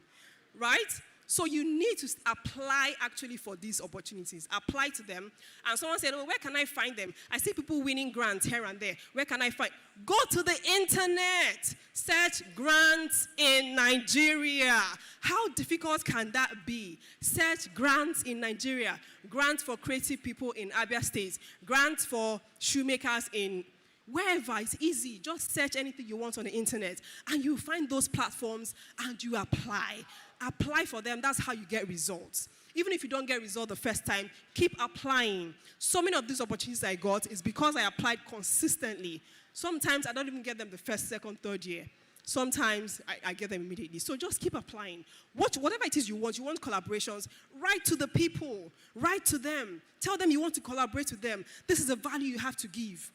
right? So you need to apply actually for these opportunities. Apply to them. And someone said, oh, where can I find them? I see people winning grants here and there. Where can I find? Go to the internet. Search grants in Nigeria. How difficult can that be? Search grants in Nigeria. Grants for creative people in Abia State. Grants for shoemakers in wherever. It's easy. Just search anything you want on the internet. And you find those platforms and you apply. Apply for them. That's how you get results. Even if you don't get results the first time, keep applying. So many of these opportunities I got is because I applied consistently. Sometimes I don't even get them the first, second, third year. Sometimes I get them immediately. So just keep applying. Whatever it is you want collaborations, write to the people. Write to them. Tell them you want to collaborate with them. This is a value you have to give.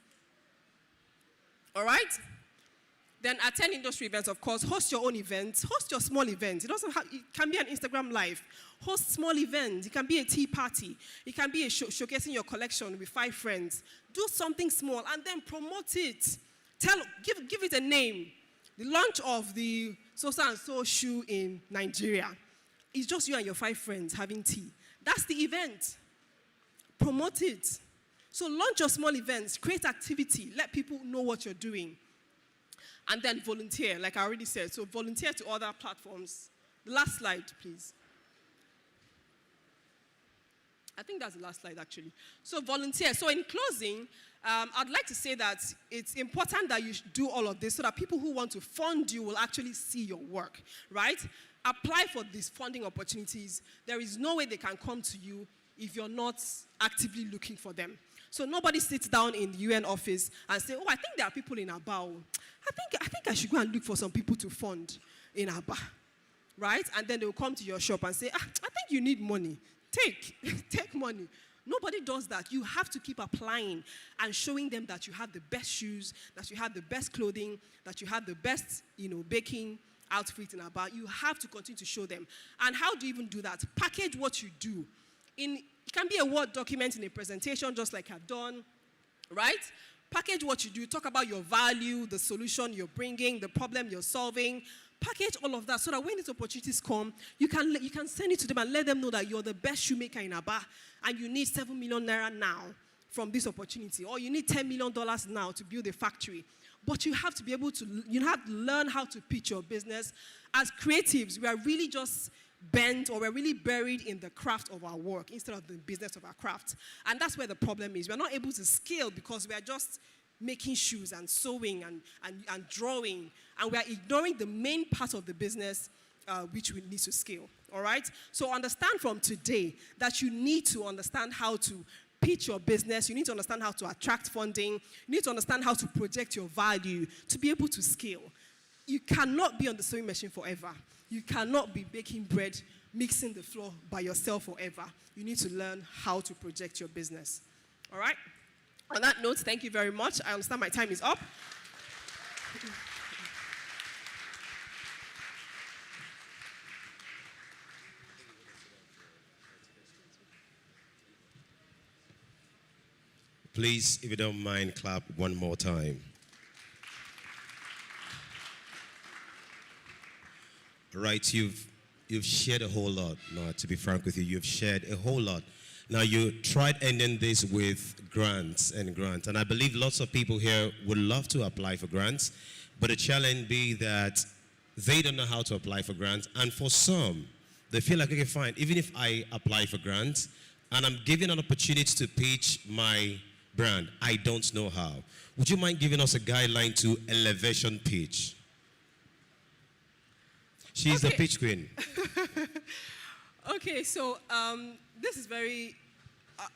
All right? Then attend industry events, of course. Host your own events. Host your small events. It can be an Instagram live. Host small events. It can be a tea party. It can be a showcasing your collection with 5 friends. Do something small and then promote it. Give it a name. The launch of the so-and-so shoe in Nigeria. It's just you and your 5 friends having tea. That's the event. Promote it. So launch your small events. Create activity. Let people know what you're doing. And then volunteer, like I already said. So volunteer to other platforms. The last slide, please. I think that's the last slide, actually. So volunteer. So in closing, I'd like to say that it's important that you do all of this so that people who want to fund you will actually see your work, right? Apply for these funding opportunities. There is no way they can come to you if you're not actively looking for them. So nobody sits down in the UN office and say, oh, I think there are people in Aba. I think I should go and look for some people to fund in Aba, right? And then they'll come to your shop and say, I think you need money. Take money. Nobody does that. You have to keep applying and showing them that you have the best shoes, that you have the best clothing, that you have the best, baking outfit in Aba. You have to continue to show them. And how do you even do that? Package what you do. It can be a Word document in a presentation, just like I've done, right? Package what you do. Talk about your value, the solution you're bringing, the problem you're solving. Package all of that so that when these opportunities come, you can send it to them and let them know that you're the best shoemaker in Aba and you need 7 million naira now from this opportunity, or you need $10 million now to build a factory. But you have to be able to, learn how to pitch your business. As creatives, we are really just bent, or we're really buried in the craft of our work instead of the business of our craft. And that's where the problem is. We're not able to scale because we are just making shoes and sewing and drawing, and we are ignoring the main part of the business which we need to scale, all right? So understand from today that you need to understand how to pitch your business, you need to understand how to attract funding, you need to understand how to project your value to be able to scale. You cannot be on the sewing machine forever. You cannot be baking bread, mixing the flour by yourself forever. You need to learn how to project your business, all right? On that note, thank you very much. I understand my time is up. Please, if you don't mind, clap one more time. Right, you've shared a whole lot. No, to be frank with you, you've shared a whole lot. Now, you tried ending this with grants, and I believe lots of people here would love to apply for grants, but the challenge be that they don't know how to apply for grants, and for some, they feel like, okay, fine, even if I apply for grants, and I'm given an opportunity to pitch my brand, I don't know how. Would you mind giving us a guideline to elevation pitch? She's the pitch queen. Okay, so this is very,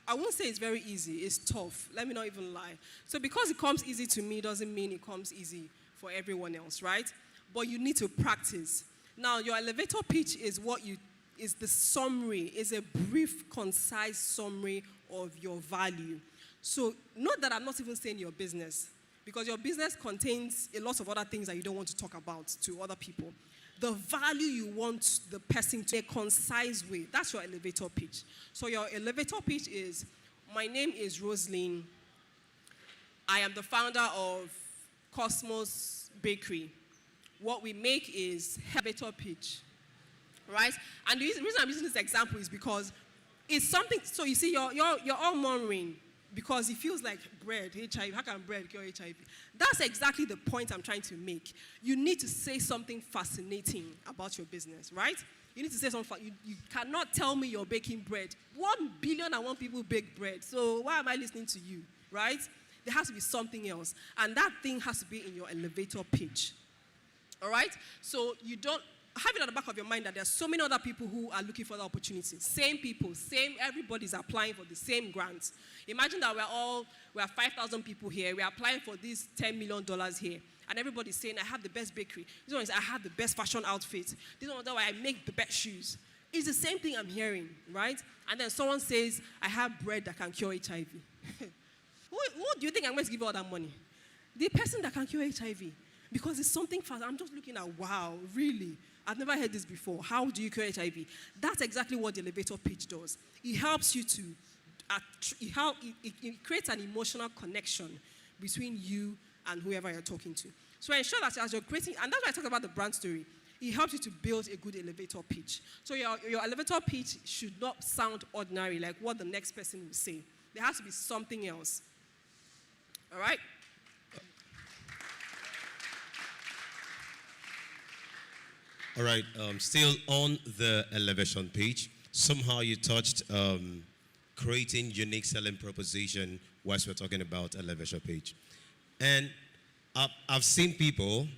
I won't say it's very easy, it's tough. Let me not even lie. So because it comes easy to me doesn't mean it comes easy for everyone else, right? But you need to practice. Now, your elevator pitch is is the summary, is a brief, concise summary of your value. So not that I'm not even saying your business, because your business contains a lot of other things that you don't want to talk about to other people. The value you want the person to, a concise way, that's your elevator pitch. So your elevator pitch is, my name is Rosaline. I am the founder of Cosmos Bakery. What we make is elevator pitch, right? And the reason I'm using this example is because it's something, so you see, you're all murmuring because it feels like bread, HIV, how can bread cure HIV? That's exactly the point I'm trying to make. You need to say something fascinating about your business, right? You need to say something, you cannot tell me you're baking bread. 1 billion and 1 people bake bread, so why am I listening to you, right? There has to be something else, and that thing has to be in your elevator pitch, all right? So you don't, have it at the back of your mind that there are so many other people who are looking for the opportunities. Same people, everybody's applying for the same grants. Imagine that we are 5,000 people here, we're applying for this $10 million here, and everybody's saying, I have the best bakery. This one is, I have the best fashion outfit. This one is, I make the best shoes. It's the same thing I'm hearing, right? And then someone says, I have bread that can cure HIV. Who do you think I'm going to give all that money? The person that can cure HIV. Because it's something fast. I'm just looking at, wow, really? I've never heard this before. How do you cure HIV? That's exactly what the elevator pitch does. It helps you to, it creates an emotional connection between you and whoever you're talking to. So ensure that as you're creating, and that's why I talk about the brand story, it helps you to build a good elevator pitch. So your elevator pitch should not sound ordinary, like what the next person will say. There has to be something else. All right? All right, still on the elevation page, somehow you touched creating unique selling proposition whilst we're talking about elevation page. And I've seen people,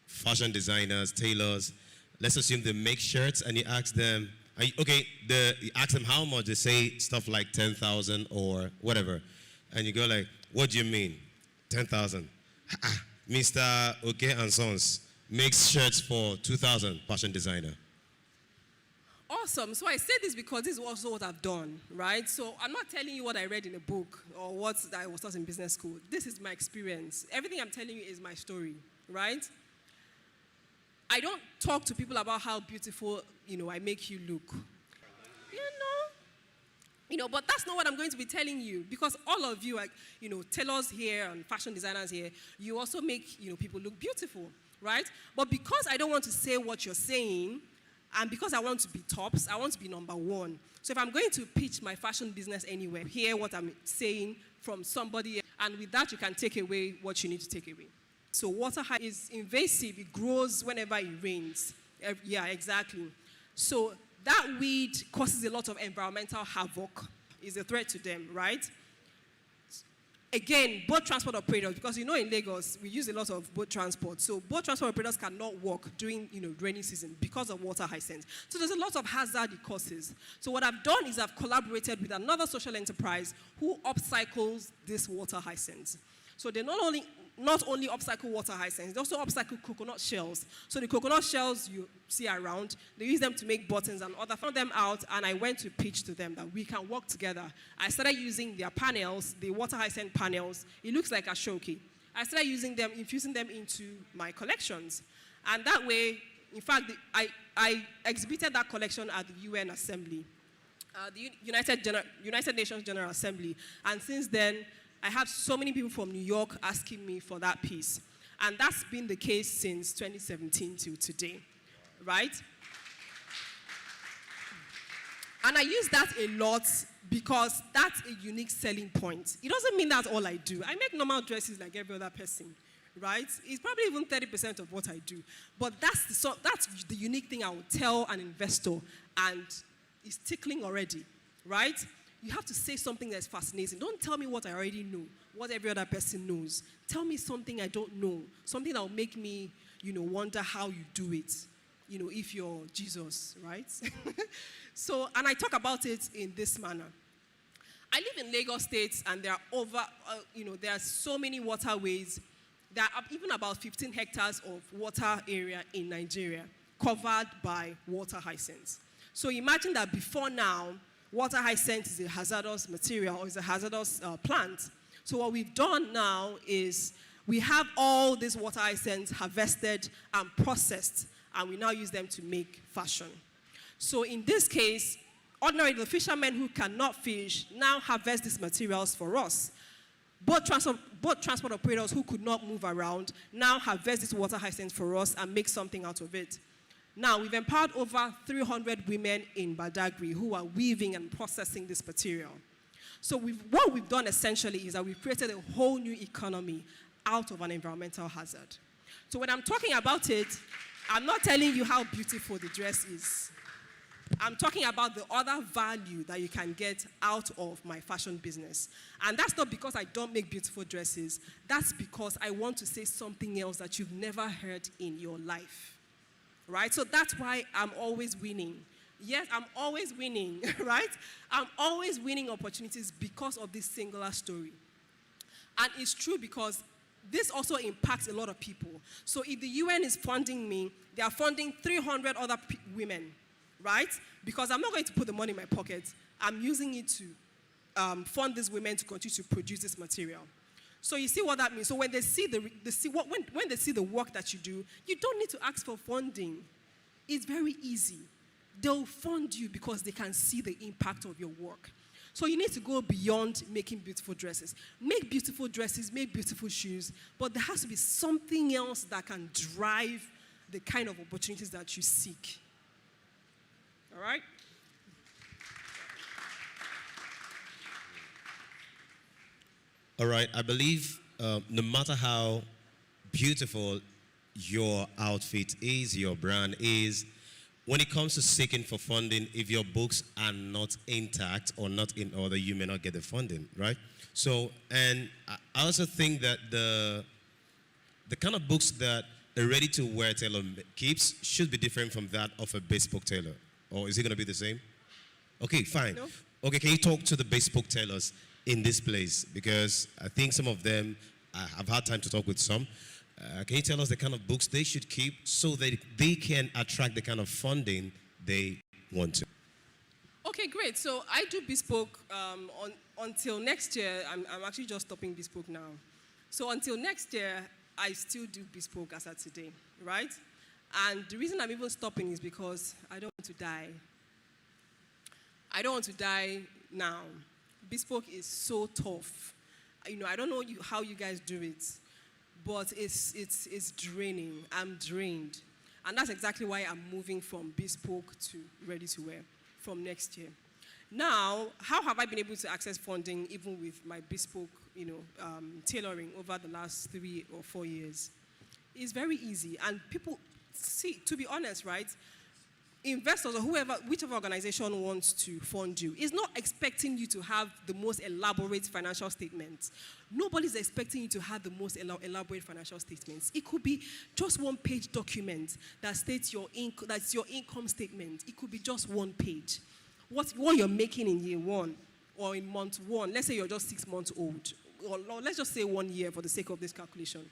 fashion designers, tailors, let's assume they make shirts and you ask them, you ask them how much, they say stuff like 10,000 or whatever. And you go like, what do you mean? 10,000. Mr. Okay and Sons makes shirts for 2,000, fashion designer. Awesome. So I say this because this is also what I've done, right? So I'm not telling you what I read in a book or what I was taught in business school. This is my experience. Everything I'm telling you is my story, right? I don't talk to people about how beautiful, I make you look. But that's not what I'm going to be telling you, because all of you, tailors here and fashion designers here, you also make, people look beautiful, right? But because I don't want to say what you're saying, and because I want to be tops, I want to be number one. So if I'm going to pitch my fashion business anywhere, hear what I'm saying from somebody, and with that you can take away what you need to take away. So water is invasive. It grows whenever it rains. Yeah, exactly. So that weed causes a lot of environmental havoc. It's a threat to them, right? Again, boat transport operators, because in Lagos, we use a lot of boat transport. So boat transport operators cannot work during, rainy season because of water hyacinth. So there's a lot of hazard it causes. So what I've done is I've collaborated with another social enterprise who upcycles this water hyacinth. So they not only upcycle water hyacinths, they also upcycle coconut shells. So the coconut shells you see around, they use them to make buttons and other. Found them out, and I went to pitch to them that we can work together. I started using their panels, the water hyacinth panels. It looks like a showcase. I started using them, infusing them into my collections. And that way, in fact, I exhibited that collection at the UN Assembly, the United Nations General Assembly. And since then, I have so many people from New York asking me for that piece. And that's been the case since 2017 till today, right? And I use that a lot because that's a unique selling point. It doesn't mean that's all I do. I make normal dresses like every other person, right? It's probably even 30% of what I do. But that's the unique thing I would tell an investor, and it's tickling already, right? You have to say something that's fascinating. Don't tell me what I already know, what every other person knows. Tell me something I don't know, something that will make me, wonder how you do it, if you're Jesus, right? And I talk about it in this manner. I live in Lagos State, and there are there are so many waterways. There are even about 15 hectares of water area in Nigeria covered by water hyacinths. So imagine that before now, water hyacinth is a hazardous material, or is a hazardous plant. So what we've done now is we have all these water hyacinths harvested and processed, and we now use them to make fashion. So in this case, ordinarily the fishermen who cannot fish now harvest these materials for us. Boat transport operators who could not move around now harvest this water hyacinth for us and make something out of it. Now, we've empowered over 300 women in Badagry who are weaving and processing this material. So what we've done essentially is that we've created a whole new economy out of an environmental hazard. So when I'm talking about it, I'm not telling you how beautiful the dress is. I'm talking about the other value that you can get out of my fashion business. And that's not because I don't make beautiful dresses. That's because I want to say something else that you've never heard in your life. Right? So that's why I'm always winning. Yes, I'm always winning, right? I'm always winning opportunities because of this singular story. And it's true because this also impacts a lot of people. So if the UN is funding me, they are funding 300 other women, right? Because I'm not going to put the money in my pocket. I'm using it to fund these women to continue to produce this material. So you see what that means. So when they see when they see the work that you do, you don't need to ask for funding. It's very easy. They'll fund you because they can see the impact of your work. So you need to go beyond making beautiful dresses. Make beautiful dresses, make beautiful shoes, but there has to be something else that can drive the kind of opportunities that you seek. All right? All right, I believe no matter how beautiful your outfit is, your brand is. When it comes to seeking for funding, if your books are not intact or not in order, you may not get the funding, right? So, and I also think that the kind of books that a ready-to-wear tailor keeps should be different from that of a bespoke tailor. Or is it going to be the same? Okay, fine. No. Okay, can you talk to the bespoke tailors in this place? Because I think some of them, I've had time to talk with some. Can you tell us the kind of books they should keep so that they can attract the kind of funding they want to? Okay, great. So I do bespoke until next year. I'm actually just stopping bespoke now. So until next year, I still do bespoke as of today, right? And the reason I'm even stopping is because I don't want to die. I don't want to die now. Bespoke is so tough. I don't know how you guys do it, but it's draining. I'm drained. And that's exactly why I'm moving from bespoke to ready to wear from next year. Now, how have I been able to access funding even with my bespoke, tailoring over the last 3 or 4 years? It's very easy. And people, see, to be honest, right, investors or whichever organization wants to fund you is not expecting you to have the most elaborate financial statements. Nobody's expecting you to have the most elaborate financial statements. It could be just one-page document that states that's your income statement. It could be just one page. What you're making in year 1 or in month 1. Let's say you're just 6 months old, or let's just say 1 year for the sake of this calculation.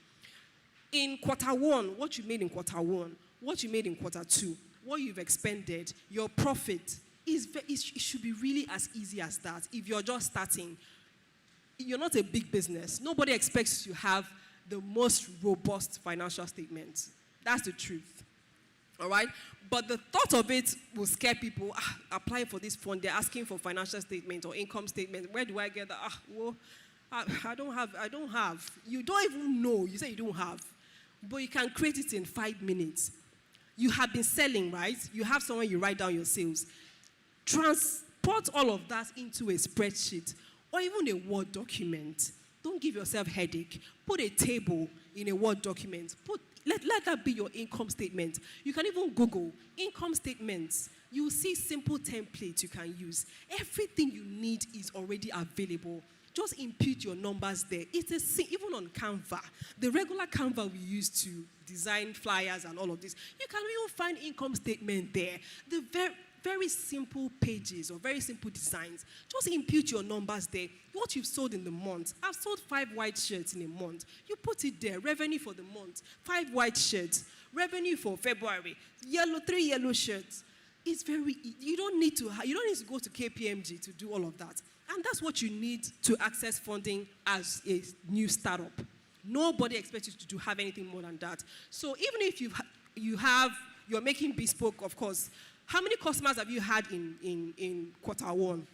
In quarter 1, what you made in quarter 1, what you made in quarter 2, what you've expended, your profit, it should be really as easy as that. If you're just starting, you're not a big business. Nobody expects you to have the most robust financial statement. That's the truth. All right? But the thought of it will scare people. Applying for this fund, they're asking for financial statement or income statement. Where do I get that? I don't have. You don't even know. You say you don't have. But you can create it in 5 minutes. You have been selling, right? You have somewhere you write down your sales. Transport all of that into a spreadsheet or even a Word document. Don't give yourself headache. Put a table in a Word document. Let that be your income statement. You can even Google income statements. You will see simple templates you can use. Everything you need is already available. Just input your numbers there. It's even on Canva, the regular Canva we use to design flyers and all of this. You can even find income statement there. The very simple pages or very simple designs. Just input your numbers there. What you've sold in the month. I've sold 5 white shirts in a month. You put it there. Revenue for the month. 5 white shirts. Revenue for February. 3 yellow shirts. It's very. You don't need to go to KPMG to do all of that. And that's what you need to access funding as a new startup. Nobody expects you to have anything more than that. So even if you're making bespoke, of course, how many customers have you had in quarter 1?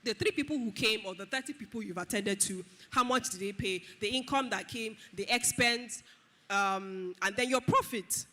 The 3 people who came or the 30 people you've attended to, how much did they pay? The income that came, the expense, and then your profit.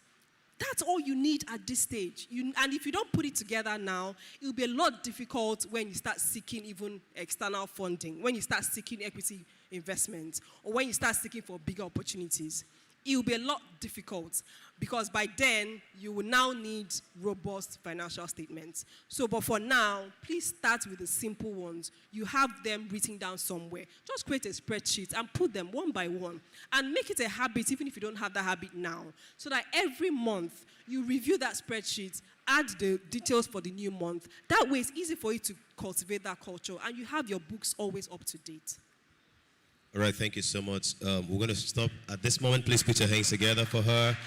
That's all you need at this stage. And if you don't put it together now, it will be a lot difficult when you start seeking even external funding, when you start seeking equity investment, or when you start seeking for bigger opportunities. It will be a lot difficult because by then, you will now need robust financial statements. But for now, please start with the simple ones. You have them written down somewhere. Just create a spreadsheet and put them one by one. And make it a habit, even if you don't have that habit now. So that every month, you review that spreadsheet, add the details for the new month. That way, it's easy for you to cultivate that culture. And you have your books always up to date. All right, thank you so much. We're going to stop at this moment. Please put your hands together for her.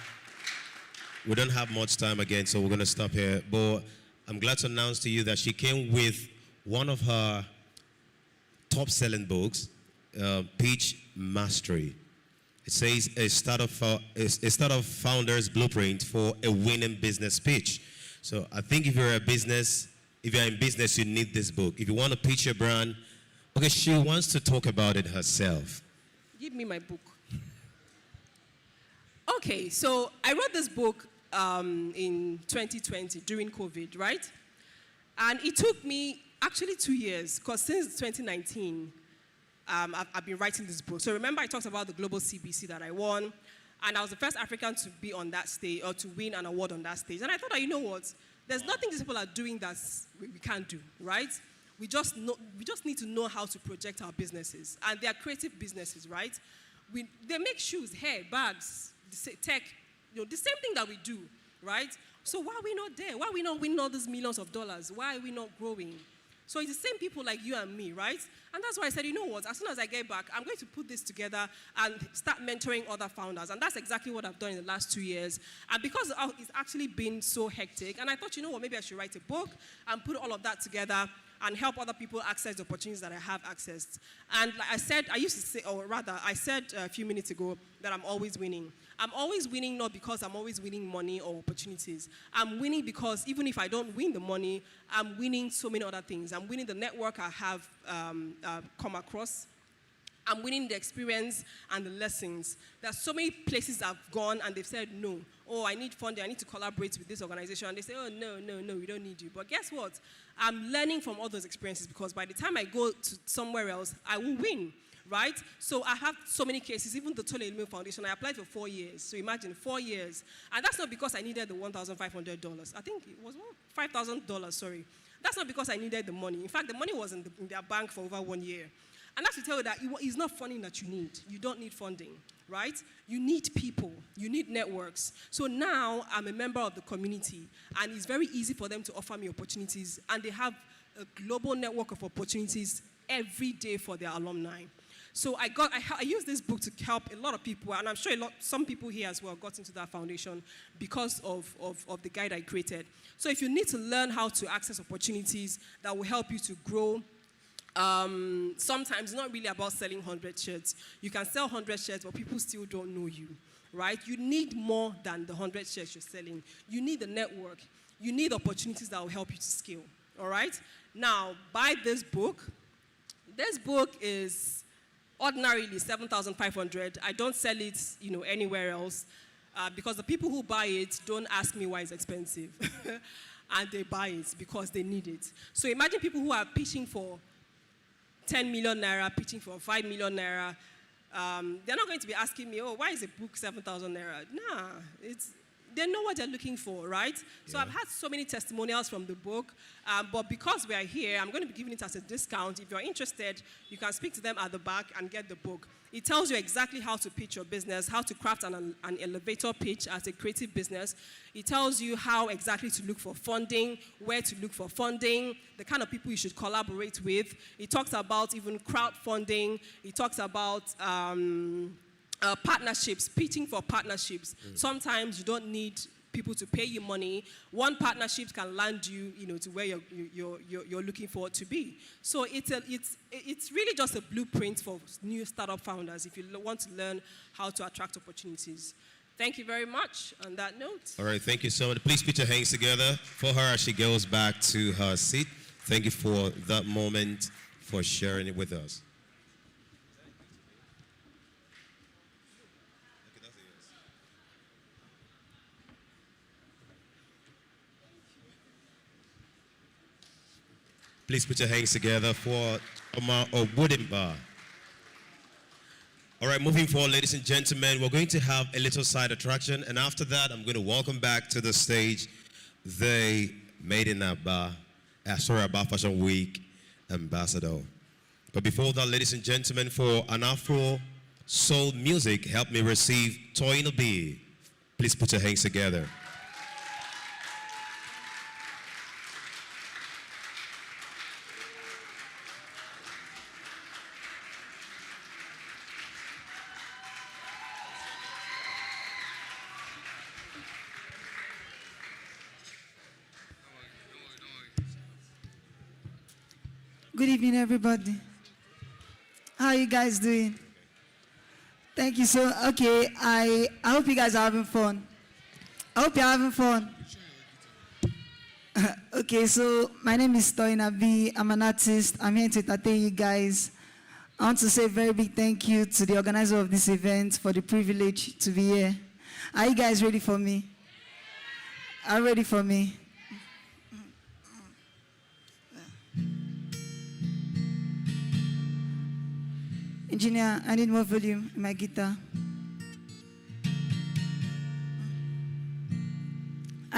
We don't have much time again, so we're going to stop here. But I'm glad to announce to you that she came with one of her top-selling books, Pitch Mastery. It says a startup founder's blueprint for a winning business pitch. So I think if you're in business, you need this book. If you want to pitch your brand, okay, she wants to talk about it herself. Give me my book. Okay, so I wrote this book in 2020 during COVID, right? And it took me actually 2 years, because since 2019, I've been writing this book. So remember I talked about the global CBC that I won. And I was the first African to be on that stage, or to win an award on that stage. And I thought that, you know what? There's nothing these people are doing that we can't do, right? We just need to know how to project our businesses. And they are creative businesses, right? They make shoes, hair, bags, tech, the same thing that we do, right? So why are we not there? Why are we not winning all these millions of dollars? Why are we not growing? So it's the same people like you and me, right? And that's why I said, you know what, as soon as I get back, I'm going to put this together and start mentoring other founders. And that's exactly what I've done in the last 2 years. And because it's actually been so hectic, and I thought, you know what, maybe I should write a book and put all of that together and help other people access the opportunities that I have accessed. And like I said, I said a few minutes ago that I'm always winning. I'm always winning not because I'm always winning money or opportunities. I'm winning because even if I don't win the money, I'm winning so many other things. I'm winning the network I have come across. I'm winning the experience and the lessons. There are so many places I've gone and they've said, no, oh, I need funding, I need to collaborate with this organization. And they say, oh, no, we don't need you. But guess what? I'm learning from all those experiences because by the time I go to somewhere else, I will win, right? So I have so many cases, even the Tole Elime Foundation, I applied for 4 years. So imagine, 4 years. And that's not because I needed the $1,500. I think it was $5,000, sorry. That's not because I needed the money. In fact, the money was in their bank for over 1 year. And that's to tell you that it's not funding that you need. You don't need funding, right? You need people. You need networks. So now I'm a member of the community, and it's very easy for them to offer me opportunities, and they have a global network of opportunities every day for their alumni. So I used this book to help a lot of people, and I'm sure some people here as well got into that foundation because of the guide I created. So if you need to learn how to access opportunities that will help you to grow, sometimes it's not really about selling 100 shirts. You can sell 100 shirts, but people still don't know you, right? You need more than the 100 shirts you're selling. You need the network. You need opportunities that will help you to scale, all right? Now, buy this book. This book is ordinarily $7,500. I don't sell it, anywhere else because the people who buy it don't ask me why it's expensive. And they buy it because they need it. So imagine people who are pitching for 10 million naira, pitching for 5 million naira. They're not going to be asking me, oh, why is a book 7,000 naira? Nah, they know what they're looking for, right? Yeah. So I've had so many testimonials from the book, but because we are here, I'm going to be giving it as a discount. If you're interested, you can speak to them at the back and get the book. It tells you exactly how to pitch your business, how to craft an elevator pitch as a creative business. It tells you how exactly to look for funding, where to look for funding, the kind of people you should collaborate with. It talks about even crowdfunding. It talks about partnerships, pitching for partnerships. Sometimes you don't need people to pay you money. One partnership can land you, to where you're looking for it to be. So it's really just a blueprint for new startup founders if you want to learn how to attract opportunities. Thank you very much on that note. All right, thank you so much. Please put your hands together for her as she goes back to her seat. Thank you for that moment, for sharing it with us. Please put your hands together for Omar Obudimba. All right, moving forward, ladies and gentlemen, we're going to have a little side attraction, and after that, I'm going to welcome back to the stage the Made in Aba Fashion Week ambassador. But before that, ladies and gentlemen, for an Afro soul music, help me receive Toyin Obi. Please put your hands together. Good evening, everybody. How are you guys doing? Thank you so. Okay, I hope you guys are having fun. I hope you're having fun. Okay, so my name is Toyin Obi. I'm an artist. I'm here to entertain you guys. I want to say a very big thank you to the organizer of this event for the privilege to be here. Are you guys ready for me? Are you ready for me? Engineer, I need more volume in my guitar.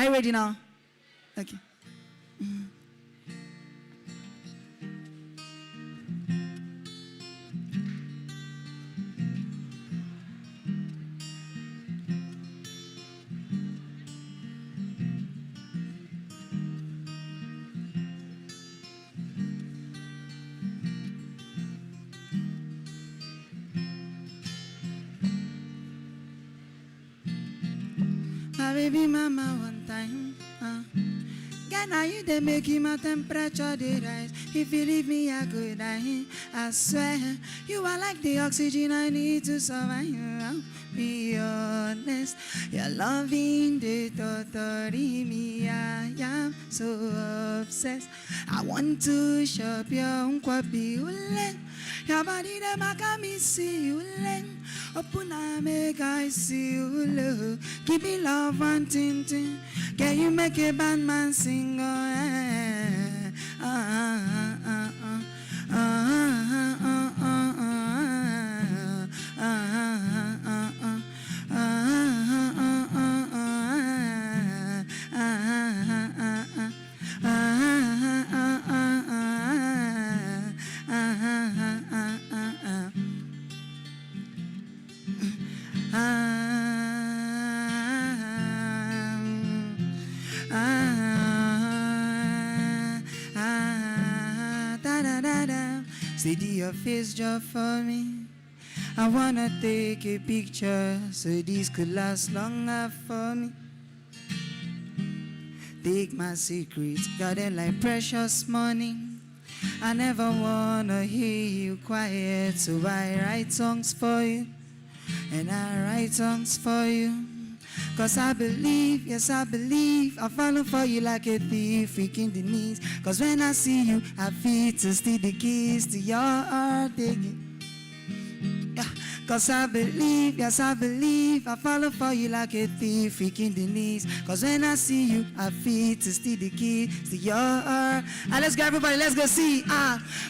Are you ready now? Okay. My baby mama one time. Girl, now you they make my temperature they rise. If you leave me, I could die. I swear, you are like the oxygen I need to survive. I'll be honest, your loving the totally me. I am so obsessed. I want to shop your unkwabi ulen. Your body they make me see you ulen. Open I make I see you love. Give me love one thing. Can you make a bad man sing? See your face just for me. I wanna take a picture so this could last longer for me. Take my secrets, got it like precious money. I never wanna hear you quiet, so I write songs for you. And I write songs for you. Cause I believe, yes I believe, I follow for you like a thief, freaking the knees. Cause when I see you, I feel to steal the keys to your heart again. Yeah. Cause I believe, yes I believe, I follow for you like a thief, freaking the knees. Cause when I see you, I feel to steal the keys to your heart. Let's go everybody, let's go see.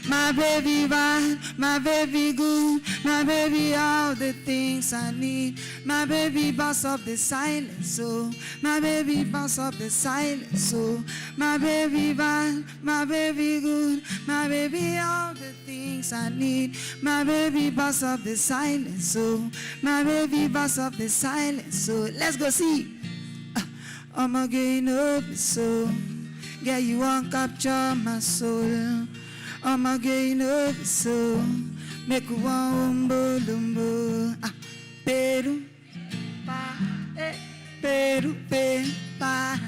My baby bad, my baby good, my baby all the things I need. My baby boss up the silence, so my baby boss up the silence, so my baby bad, my baby good, my baby all the things I need. My baby boss up the silence, so my baby boss up the silence, so let's go see. I'm again up so yeah you won't capture my soul. I'm again up so make one lumbo Peru pa Peru pa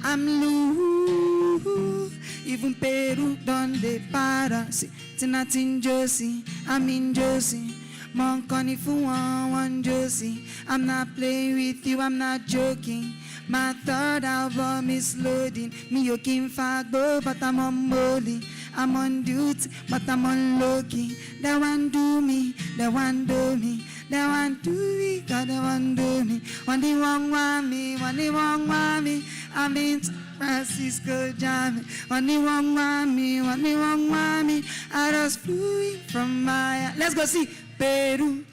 I'm loose. Even Peru done the para. See, tonight in Josie, I'm in Josie. Moncon if you want Josie. I'm not playing with you, I'm not joking. My third album is loading. Me yoking fagbo, but I'm on molly. I'm on duty, but I'm on low-key. They want do me, they want do me. They want do me, God, they want do me. When they want me, when they want me. I'm in San Francisco jamming. When they want me, when they want me. I just flew in from my... Let's go see. Peru,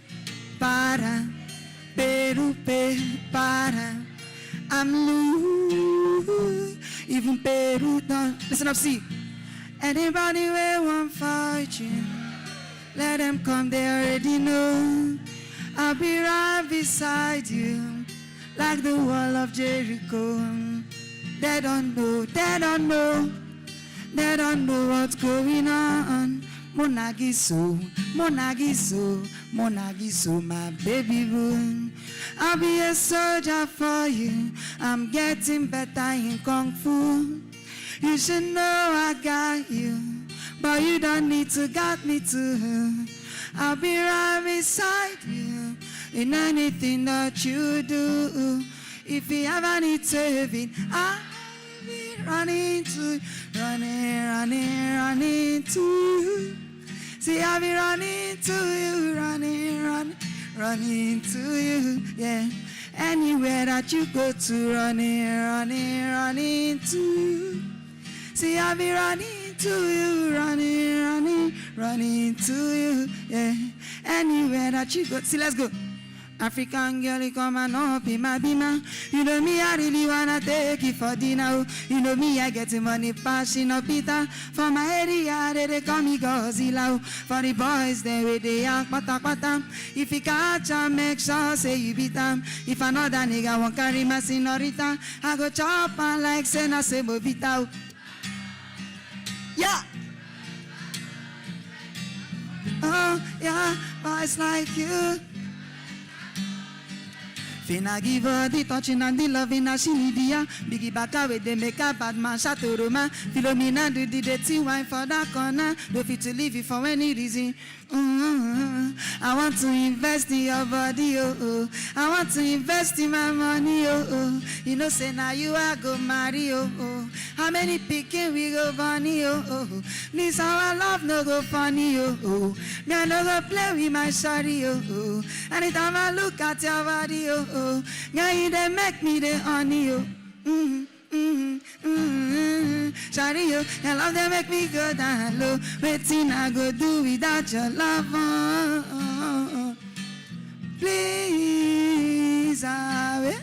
para. Peru, para. I'm loose. Even Peru don't... Listen up, see. Anybody will want fortune, let them come, they already know. I'll be right beside you, like the wall of Jericho. They don't know, they don't know, they don't know what's going on. Monagiso, Monagiso, Monagiso, my baby boo. I'll be a soldier for you, I'm getting better in Kung Fu. You should know I got you, but you don't need to got me too. I'll be right beside you in anything that you do. If you ever need saving, I'll be running to, running to you. See, I'll be running to you, running to you, yeah. Anywhere that you go to, running to you. See, I'll be running to you, running to you, yeah. Anywhere that you go. See, let's go. African girl, you come and up in my bima. You know me, I really wanna take it for dinner. You know me, I get the money passing up Peter. For my area, they call me Godzilla. For the boys, they with the young pata. If you catch them, make sure say you beat them. If another nigga won't carry my senorita, I go chop and like Sena Sebo Vita. Yeah. Oh, yeah, boys like you. Finna give her the touching and the loving as she need ya. Biggie back away, they make a bad man shut to Roma. Philomena do the dirty wine for that corner. Don't fit to leave you for any reason. I want to invest in your body, oh, oh. I want to invest in my money, oh, oh. You know, say now you are go marry, oh, oh. How many picking we go bunny, oh, oh. This our love no go funny, oh, oh. Me I no go play with my shawty, oh, oh. Anytime I look at your body, oh, oh. Now you they make me the honey, oh. Shawty, yo, your love they make me go down low. Waiting I go do without your love. Please, ave,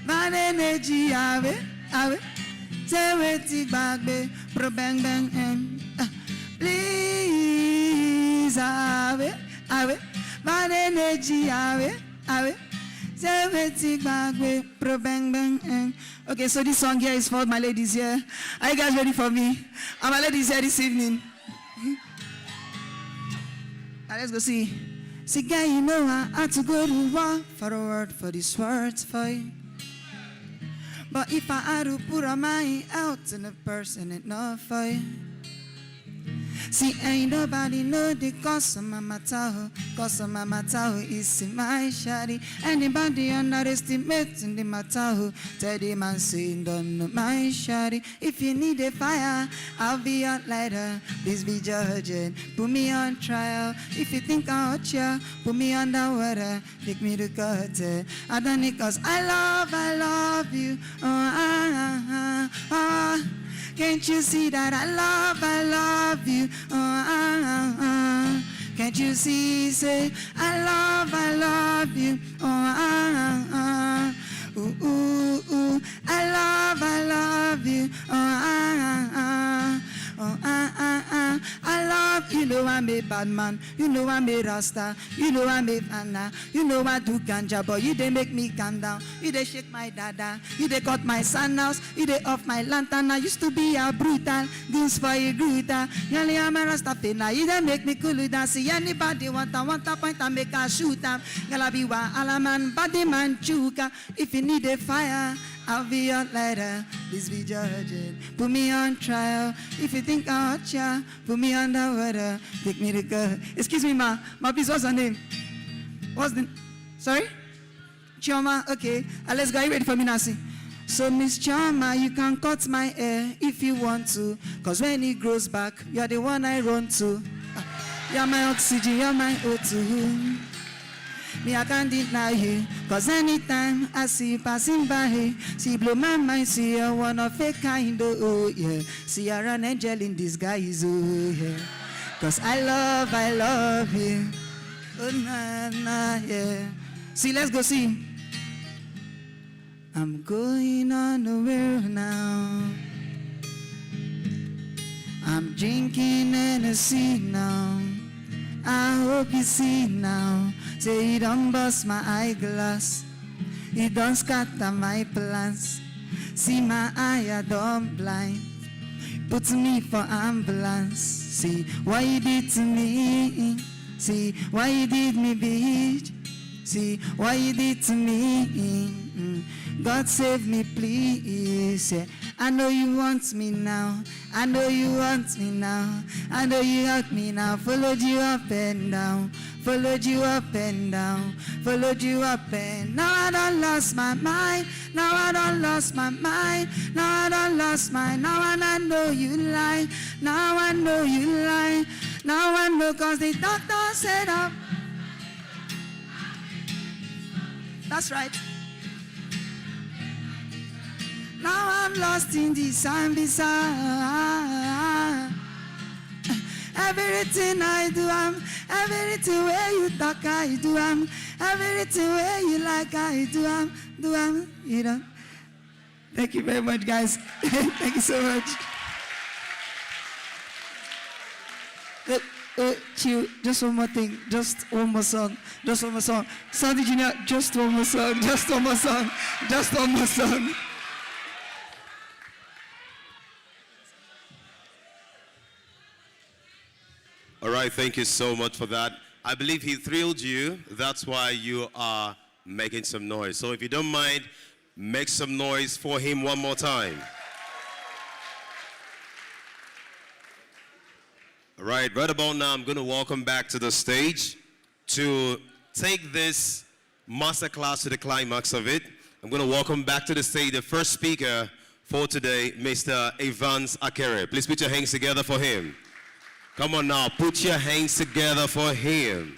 my energy, ave. Say waiting back, be pro bang bang, please, ave, my energy, ave. Say waiting back, be pro bang bang. Okay, so this song here is for my ladies here. Are you guys ready for me? Are my ladies here this evening? Now let's go see. See, girl, you know I had to go to war for a word for this words for you. But if I had to put a mind out in a person, enough for you. See, ain't nobody know the cause of my matter. Cause of my matter is in my shawty. Anybody underestimating the matter? Tell the man saying don't know my shawty. If you need a fire, I'll be your lighter. Please be judging, put me on trial. If you think I'll hurt ya, put me underwater. Pick me to curtain. I done it cause I love you. Can't you see that I love you? Can't you see, say, I love you? I love you. I love, you know I'm a bad man, you know I'm a rasta, you know I'm a fana, you know I do ganja, but you they make me calm down, you they shake my dada, you they cut my sandals, you they off my lantern. I used to be a brutal, goose for a gruta, yali I'm a rasta fina, you they make me cool down. See anybody want a point and make a shoot them. Gala be wa alaman, body man chuka. If you need a fire, I'll be your lighter, please be judging. Put me on trial. If you think I'll hurt ya, put me underwater. Take me to go. Excuse me, ma. Please, what's her name? What's the... Sorry? Chioma, okay. Let's go. Are you ready for me, Nancy? So, Miss Chioma, you can cut my hair if you want to. Because when it grows back, you're the one I run to. You're my oxygen, you're my O2. Me, I can't deny you, cause anytime I see you passing by, see blow my mind, see you one of a kind, oh yeah. See you're an angel in disguise, oh yeah. Cause I love you, oh na na, yeah. See, let's go see. I'm going on the world now. I'm drinking Hennessy now. I hope you see now. Say you don't bust my eyeglass. You don't scatter my plans. See my eye, I don't blind. Put me for ambulance. See what you did to me. See what you did me, bitch. See what you did to me. God save me, please. Yeah. I know you want me now. I know you want me now. I know you hurt me now. Followed you up and down. Followed you up and down. Followed you up and now I done lost my mind. Now I done lost my mind. Now I done lost my. Now I know you lie. Now I know you lie. Now I know cause the doctor said up. That's right. Now I'm lost in this and beside. Everything I do, everything where you talk, I do, Everything where you like, I do, you know. Thank you very much, guys. Thank you so much. Chill, just one more thing, just one more song, just one more song. Sandy Junior, just one more song, just one more song, just one more song. All right, thank you so much for that. I believe he thrilled you. That's why you are making some noise. So if you don't mind, make some noise for him one more time. All right about now, I'm going to welcome back to the stage to take this masterclass to the climax of it. I'm going to welcome back to the stage the first speaker for today, Mr. Evans Akere. Please put your hands together for him. Come on now, put your hands together for him.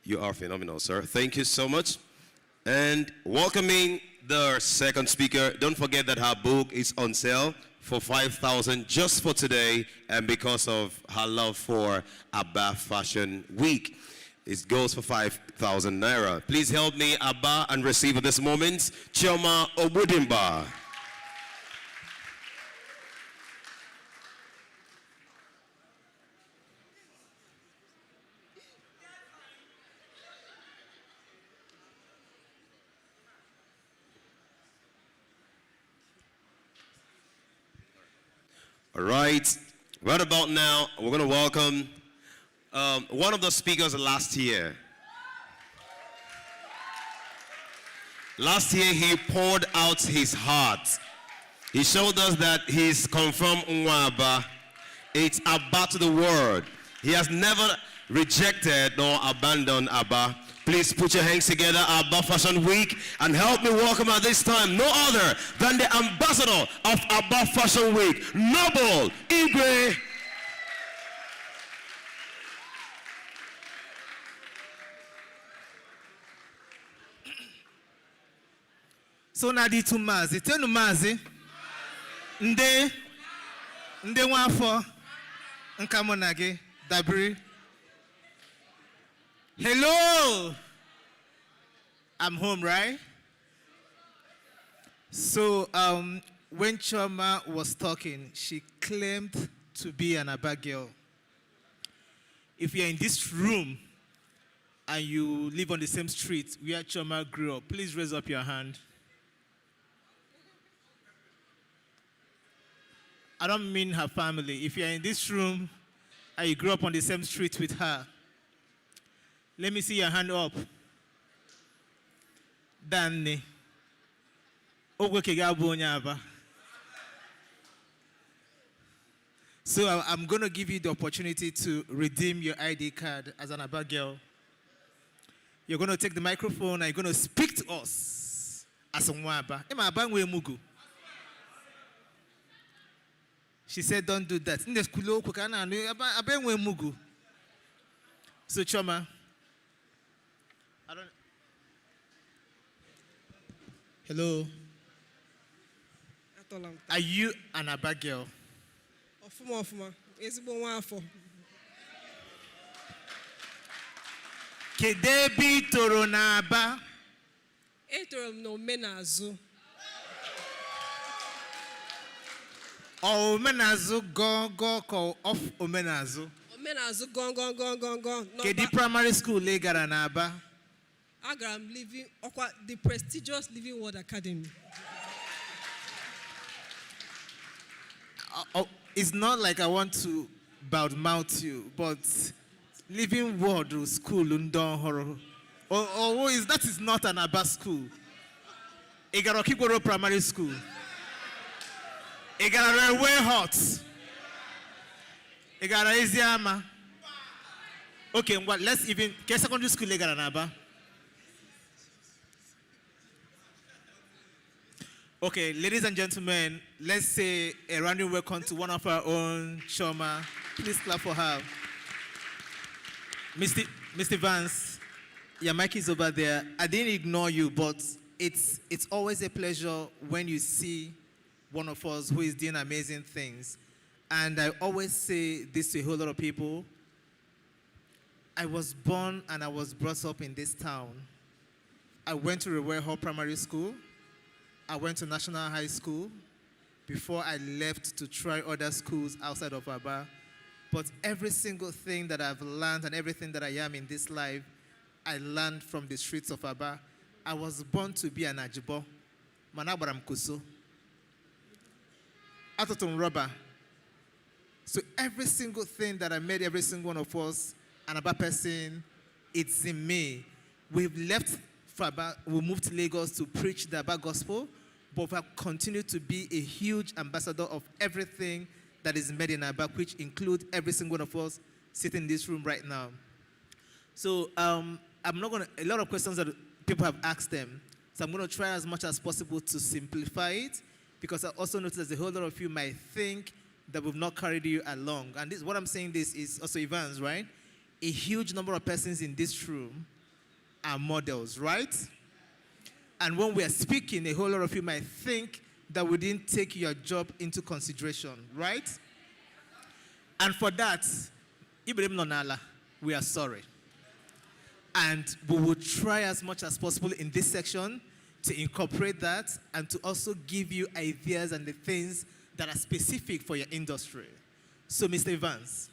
You are phenomenal, sir. Thank you so much. And welcoming the second speaker, don't forget that her book is on sale for 5,000 just for today, and because of her love for Abba Fashion Week. It goes for 5,000 naira. Please help me, Abba, and receive at this moment, Chioma Obudimba. All right about now, we're going to welcome one of the speakers last year. Last year, he poured out his heart. He showed us that he's confirmed Nwaba. It's Abba to the world. He has never rejected nor abandoned Abba. Please put your hands together, Abba Fashion Week, and help me welcome at this time no other than the ambassador of Abba Fashion Week, Noble Igwe. So na di tumazi, tenu mazi, nde wafo, nkamonage, dabri. Hello, I'm home, right? So when Choma was talking, she claimed to be an Aba girl. If you're in this room and you live on the same street where Choma grew up, please raise up your hand. I don't mean her family. If you're in this room and you grew up on the same street with her, let me see your hand up. Danny. So I'm going to give you the opportunity to redeem your ID card as an Aba girl. You're going to take the microphone and you're going to speak to us as a Nwaba. She said, don't do that. So Choma, hello. Are you an Aba girl? Kedebi toro na Aba. No menazu. Omenazu go ko off omenazu. Omenazu gone. Kedi primary school le gara na Aba. I'm living the prestigious Living Word Academy. It's not like I want to badmouth you, but Living Word School undon horror. That is not an Aba school. Igarokigoro Primary School. Igara Railway Hot. Igara Iziama. Okay, well, let's even get secondary school Igara Naba. Okay, ladies and gentlemen, let's say a round welcome to one of our own, Choma. Please clap for her. Mr. Vance, your mic is over there. I didn't ignore you, but it's always a pleasure when you see one of us who is doing amazing things. And I always say this to a whole lot of people. I was born and I was brought up in this town. I went to Rewell Hall Primary School. I went to National High School before I left to try other schools outside of Aba. But every single thing that I've learned and everything that I am in this life, I learned from the streets of Aba. I was born to be an Ajibo. Manabaram Kuso. Atoton Rubber. So every single thing that I made, every single one of us, an Aba person, it's in me. We've left for Aba, we moved to Lagos to preach the Aba gospel, but we have continued to be a huge ambassador of everything that is made in Aba, which includes every single one of us sitting in this room right now. So I'm not going to, a lot of questions that people have asked them, so I'm going to try as much as possible to simplify it, because I also noticed that a whole lot of you might think that we've not carried you along. And this, what I'm saying this is also Evans, right? A huge number of persons in this room are models, right? And when we are speaking, a whole lot of you might think that we didn't take your job into consideration, right? And for that, Ibrahim Nonala, we are sorry. And we will try as much as possible in this section to incorporate that and to also give you ideas and the things that are specific for your industry. So, Mr. Evans,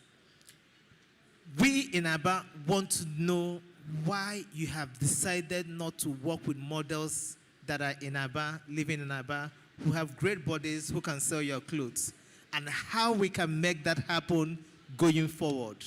we in Aba want to know why you have decided not to work with models that are in Aba, living in Aba, who have great bodies, who can sell your clothes, and how we can make that happen going forward.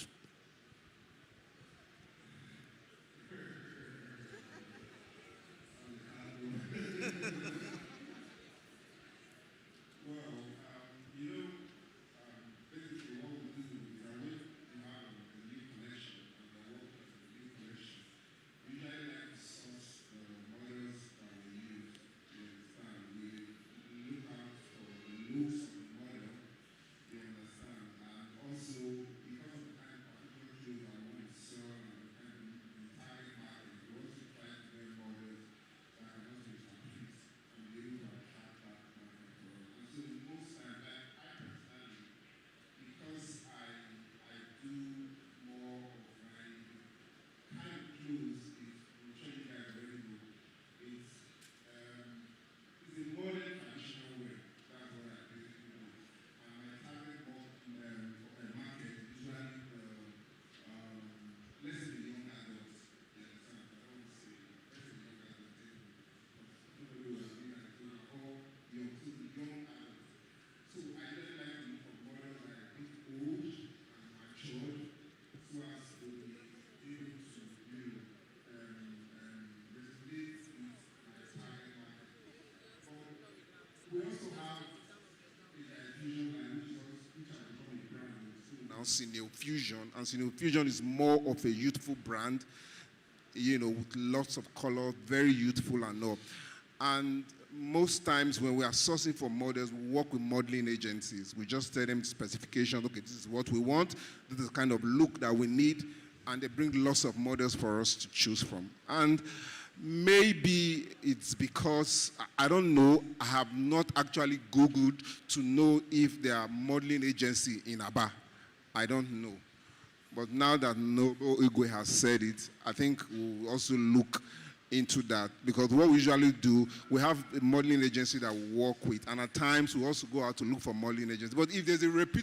Senior Fusion, and Senior Fusion is more of a youthful brand, you know, with lots of color, very youthful and all. And most times when we are sourcing for models, we work with modeling agencies. We just tell them specifications, okay, this is what we want, this is the kind of look that we need, and they bring lots of models for us to choose from. And maybe it's because, I don't know, I have not actually Googled to know if there are modeling agency in Aba. I don't know. But now that Noble Igwe has said it, I think we'll also look into that. Because what we usually do, we have a modeling agency that we work with. And at times, we also go out to look for modeling agencies. But if there's a reputable